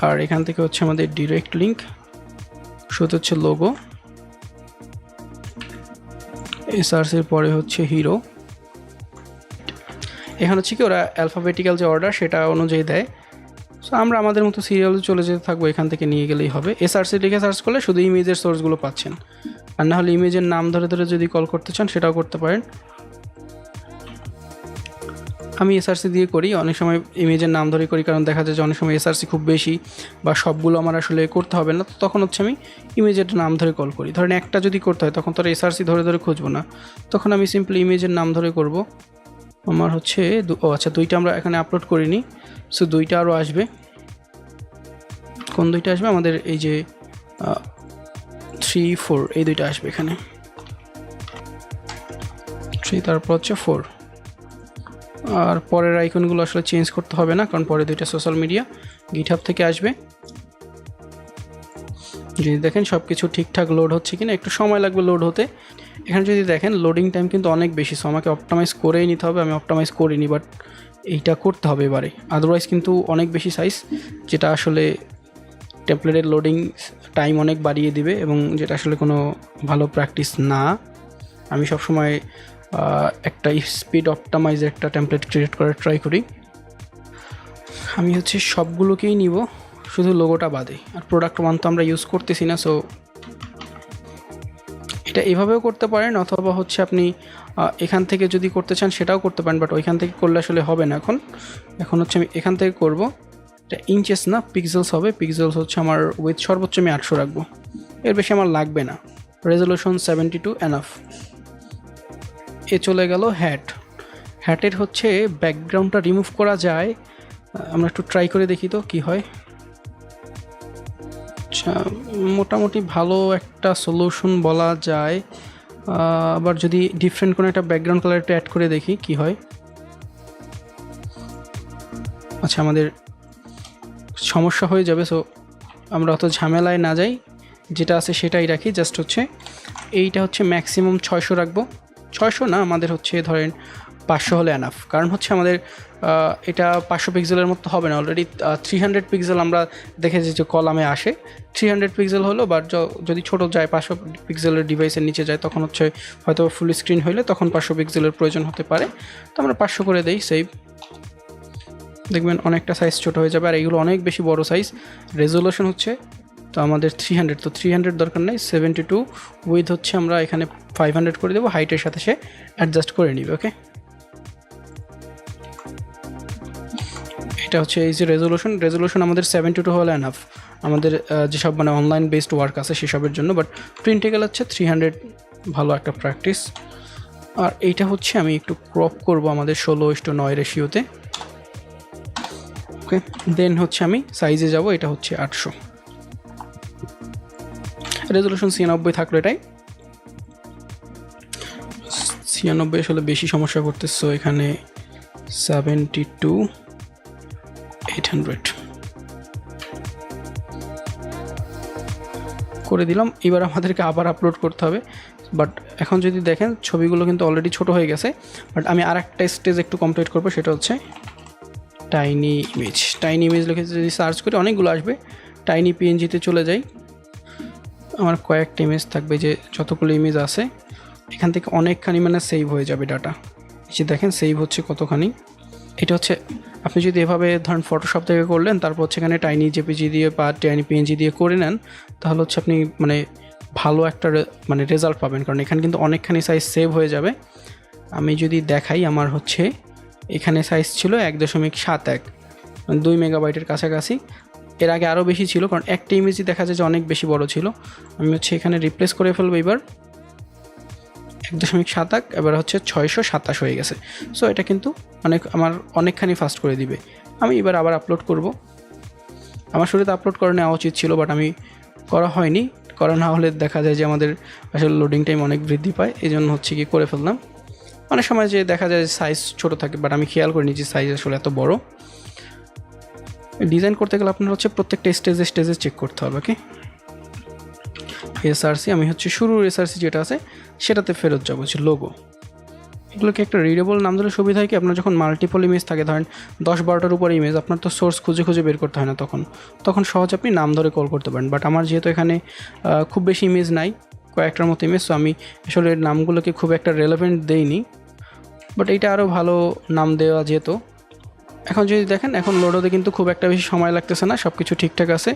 আর এখান থেকে হচ্ছে আমাদের ডিরেক্ট লিঙ্ক, শুধু হচ্ছে লোগো। SRCর পরে হচ্ছে হিরো। এখানে হচ্ছে কি ওরা অ্যালফাবেটিক্যাল যে অর্ডার সেটা অনুযায়ী দেয়। সো আমরা আমাদের মতো সিরিয়ালে চলে যেতে থাকবো, এখান থেকে নিয়ে গেলেই হবে। SRC লিখে সার্চ করলে শুধু ইমেজের সোর্সগুলো পাচ্ছেন, আর না হলে ইমেজের নাম ধরে ধরে যদি কল করতে চান সেটাও করতে পারেন। আমি এসআরসি দিয়ে করি, অনেক সময় ইমেজের নাম ধরে করি, কারণ দেখা যায় যে অনেক সময় এসআরসি খুব বেশি বা সবগুলো আমার আসলে করতে হবে না, তো তখন হচ্ছে আমি ইমেজের নাম ধরে কল করি। ধরেন একটা যদি করতে হয় তখন তো এসআরসি ধরে ধরে খুঁজবো না, তখন আমি সিম্পলি ইমেজের নাম ধরে করব। আমার হচ্ছে আচ্ছা 2টা আমরা এখানে আপলোড করিনি, সো 2টা আরও আসবে। কোন 2টা আসবে? আমাদের এই যে 3 4 এই 2টা আসবে এখানে, 3 তারপর হচ্ছে 4। আর পরের আইকনগুলো আসলে চেঞ্জ করতে হবে না, কারণ পরে 2টা সোশ্যাল মিডিয়া গিটহাব থেকে আসবে। যদি দেখেন সব কিছু ঠিকঠাক লোড হচ্ছে কিনা, একটু সময় লাগবে লোড হতে। এখানে যদি দেখেন লোডিং টাইম কিন্তু অনেক বেশি, সো আমাকে অপটিমাইজ করেই নিতে হবে। আমি অপটিমাইজ করিনি, বাট এইটা করতে হবে এবারে, আদারওয়াইজ কিন্তু অনেক বেশি সাইজ, যেটা আসলে টেমপ্লেটের লোডিং টাইম অনেক বাড়িয়ে দিবে এবং যেটা আসলে কোনো ভালো প্র্যাকটিস না। আমি সবসময় একটা স্পিড অপটিমাইজের একটা টেমপ্লেট ক্রিয়েট করার ট্রাই করি। আমি হচ্ছে সবগুলোকেই নিব, শুধু লোগোটা বাদে। আর প্রোডাক্ট 1 তো আমরা ইউজ করতেছি না, সো এটা এভাবেও করতে পারেন, অথবা হচ্ছে আপনি এখান থেকে যদি করতে চান সেটাও করতে পারেন, বাট ওইখান থেকে করলে আসলে হবে না। এখন হচ্ছে আমি এখান থেকে করব। এটা ইঞ্চেস না পিক্সেলস হবে। পিক্সেলস হচ্ছে আমার উইথ সর্বোচ্চ আমি 800 রাখবো, এর বেশি আমার লাগবে না। Resolution 72 enough. এ চলে গেল হ্যাটের হচ্ছে ব্যাকগ্রাউন্ডটা রিমুভ করা যায়, আমরা একটু ট্রাই করে দেখি তো কি হয়। আচ্ছা, মোটামুটি ভালো একটা সলিউশন বলা যায়। আবার যদি ডিফারেন্ট কোনো একটা ব্যাকগ্রাউন্ড কালার একটু অ্যাড করে দেখি কি হয়। আচ্ছা, আমাদের সমস্যা হয়ে যাবে, সো আমরা অত ঝামেলায় না যাই, যেটা আছে সেটাই রাখি। জাস্ট হচ্ছে এইটা হচ্ছে ম্যাক্সিমাম 600 রাখবো। 600 না, আমাদের হচ্ছে ধরেন 500 হলে এনাফ, কারণ হচ্ছে আমাদের এটা 500 পিক্সেলের মতো হবে না। অলরেডি 300 পিক্সেল আমরা দেখেছি যে কলামে আসে, 300 পিক্সেল হলো, বাট যদি ছোটো যায় 500 পিক্সেলের ডিভাইসের নিচে যায়, তখন হচ্ছে হয়তো ফুল স্ক্রিন হইলে তখন 500 পিক্সেলের প্রয়োজন হতে পারে। তো আমরা 500 করে দেই, সেভ। দেখবেন অনেকটা সাইজ ছোটো হয়ে যাবে, আর এইগুলো অনেক বেশি বড় সাইজ। রেজলিউশন হচ্ছে তো আমাদের 300, তো 300 দরকার নেই, 72। উইথ হচ্ছে আমরা এখানে 500 করে দেবো, হাইটের সাথে সে অ্যাডজাস্ট করে নিবে। ওকে, এটা হচ্ছে এই যে রেজলিউশন আমাদের 72 হলে এনাফ আমাদের যেসব মানে অনলাইন বেসড ওয়ার্ক আছে সেসবের জন্য। বাট প্রিন্টিক্যাল হচ্ছে 300, ভালো একটা প্র্যাকটিস। আর এইটা হচ্ছে আমি একটু ক্রপ করব আমাদের 16:9 রেশিওতে। ওকে, দেন হচ্ছে আমি সাইজে যাব, এটা হচ্ছে 800। রেজলিউশন 96 থাকলো, এটাই 96 আসলে বেশি সমস্যা করতেছে, এখানে 72,800 করে দিলাম। এবার আমাদেরকে আবার আপলোড করতে হবে, বাট এখন যদি দেখেন ছবিগুলো কিন্তু অলরেডি ছোট হয়ে গেছে। বাট আমি আর একটা স্টেজ একটু কমপ্লিট করবো, সেটা হচ্ছে টাইনি ইমেজ লিখে যদি সার্চ করি অনেকগুলো আসবে। টাইনি পিএনজিতে চলে যাই, আমার কয়েকটা ইমেজ থাকবে, যে যতগুলো ইমেজ আছে এখান থেকে অনেকখানি মানে সেভ হয়ে যাবে ডাটা। যে দেখেন সেভ হচ্ছে কতখানি। এটা হচ্ছে আপনি যদি এভাবে ধরেন ফটোশপ থেকে করলেন, তারপর হচ্ছে এখানে টাইনি জেপিজি দিয়ে বা টাইনি পিএনজি দিয়ে করে নেন, তাহলে হচ্ছে আপনি মানে ভালো একটা মানে রেজাল্ট পাবেন, কারণ এখানে কিন্তু অনেকখানি সাইজ সেভ হয়ে যাবে। আমি যদি দেখাই, আমার হচ্ছে এখানে সাইজ ছিল 1.71, 2 মেগাবাইটের কাছাকাছি। এর আগে আরও বেশি ছিল, কারণ একটা ইমেজই দেখা যায় যে অনেক বেশি বড় ছিল। আমি হচ্ছে এখানে রিপ্লেস করে ফেলবো এবার 1.71, এবার হচ্ছে 627 হয়ে গেছে। সো এটা কিন্তু আমার অনেকখানি ফাস্ট করে দিবে। আমি এবার আবার আপলোড করব। আমার শুরুতে আপলোড করে নেওয়া উচিত ছিল, বাট আমি করা হয়নি। করা না হলে দেখা যায় যে আমাদের আসলে লোডিং টাইম অনেক বৃদ্ধি পায়, এই জন্য হচ্ছে কি করে ফেললাম। অনেক সময় যে দেখা যায় সাইজ ছোট থাকে, বাট আমি খেয়াল করিনি যে সাইজ আসলে এত বড়। ডিজাইন করতে গেলে আপনার হচ্ছে প্রত্যেকটা স্টেজে চেক করতে হবে। ওকে, এসআরসি আমি হচ্ছে শুরুর এসআরসি যেটা আছে সেটাতে ফেরত যাবো, হচ্ছে লোগো। এগুলোকে একটা রিডেবল নাম দিলে সুবিধা হয় কি, আপনার যখন মাল্টিপল ইমেজ থাকে, ধরেন 10-12টার উপরে ইমেজ, আপনার তো সোর্স খুঁজে বের করতে হয় না, তখন সহজ আপনি নাম ধরে কল করতে পারেন। বাট আমার যেহেতু এখানে খুব বেশি ইমেজ নাই, কয়েকটার মতো ইমেজ, তো আমি আসলে নামগুলোকে খুব একটা রেলেভেন্ট দেইনি। বাট এইটা আরও ভালো নাম দেওয়া যেত। এখন যদি দেখেন, এখন লোড হতে কিন্তু খুব একটা বেশি সময় লাগতেছে না, সব কিছু ঠিকঠাক আছে।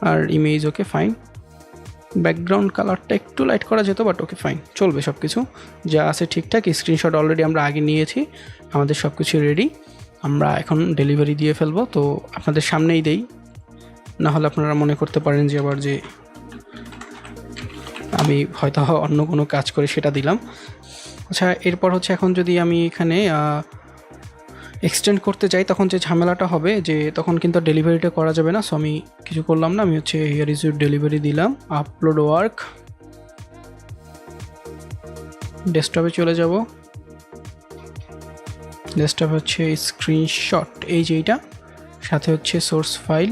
আর ইমেজ ওকে ফাইন। ব্যাকগ্রাউন্ড কালারটা একটু লাইট করা যেত, বাট ওকে ফাইন, চলবে। সব কিছু যা আছে ঠিকঠাক। স্ক্রিনশট অলরেডি আমরা আগে নিয়েছি, আমাদের সব কিছু রেডি। আমরা এখন ডেলিভারি দিয়ে ফেলবো। তো আপনাদের সামনেই দেই, না হলে আপনারা মনে করতে পারেন যে আবার যে আমি হয়তো অন্য কোনো কাজ করে সেটা দিলাম। আচ্ছা, এরপর হচ্ছে এখন যদি আমি এখানে এক্সটেন্ড করতে চাই তখন যে ঝামেলাটা হবে যে তখন কিন্তু ডেলিভারিটা করা যাবে না। সো আমি কিছু করলাম না, আমি হচ্ছে হিয়ার ইজ ইউর ডেলিভারি দিলাম, আপলোড ওয়ার্ক, ডেস্কটপে চলে যাব। ডেস্কটপ হচ্ছে স্ক্রিনশট, এই যে এইটা, সাথে হচ্ছে সোর্স ফাইল,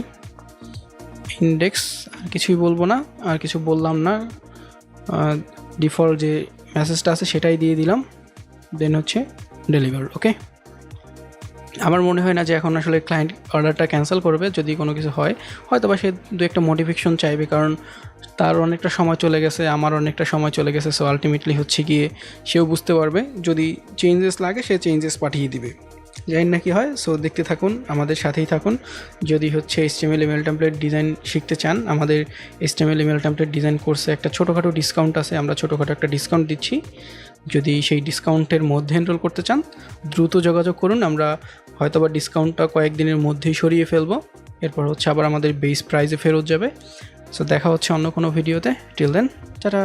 ইন্ডেক্স, আর কিছুই বলবো না, আর কিছু বললাম না, ডিফল্ট যে মেসেজটা আছে সেটাই দিয়ে দিলাম, দেন হচ্ছে ডেলিভার। ওকে, আমার মনে হয় না যে এখন আসলে ক্লায়েন্ট অর্ডারটা ক্যান্সেল করবে। যদি কোনো কিছু হয় হয়তো বা সে দু একটা মডিফিকেশন চাইবে, কারণ তার অনেকটা সময় চলে গেছে, আমার অনেকটা সময় চলে গেছে। সো আলটিমেটলি হচ্ছে গিয়ে সেও বুঝতে পারবে, যদি চেঞ্জেস লাগে সে চেঞ্জেস পাঠিয়ে দিবে। জানি না কি হয়। সো দেখতে থাকুন, আমাদের সাথেই থাকুন। যদি হচ্ছে HTML ইমেল টেমপ্লেট ডিজাইন শিখতে চান, আমাদের HTML ইমেল টেমপ্লেট ডিজাইন কোর্সে একটা ছোটোখাটো ডিসকাউন্ট আছে, আমরা ছোটোখাটো একটা ডিসকাউন্ট দিচ্ছি। যদি সেই ডিসকাউন্টের মধ্যে এনরোল করতে চান দ্রুত যোগাযোগ করুন। আমরা হয়তোবা ডিসকাউন্টটা কয়েকদিনের মধ্যেই সরিয়ে ফেলবো, এরপর হচ্ছে আবার আমাদের বেস প্রাইসে ফেরত যাবে। সো দেখা হচ্ছে অন্য কোনো ভিডিওতে। Till then, tata.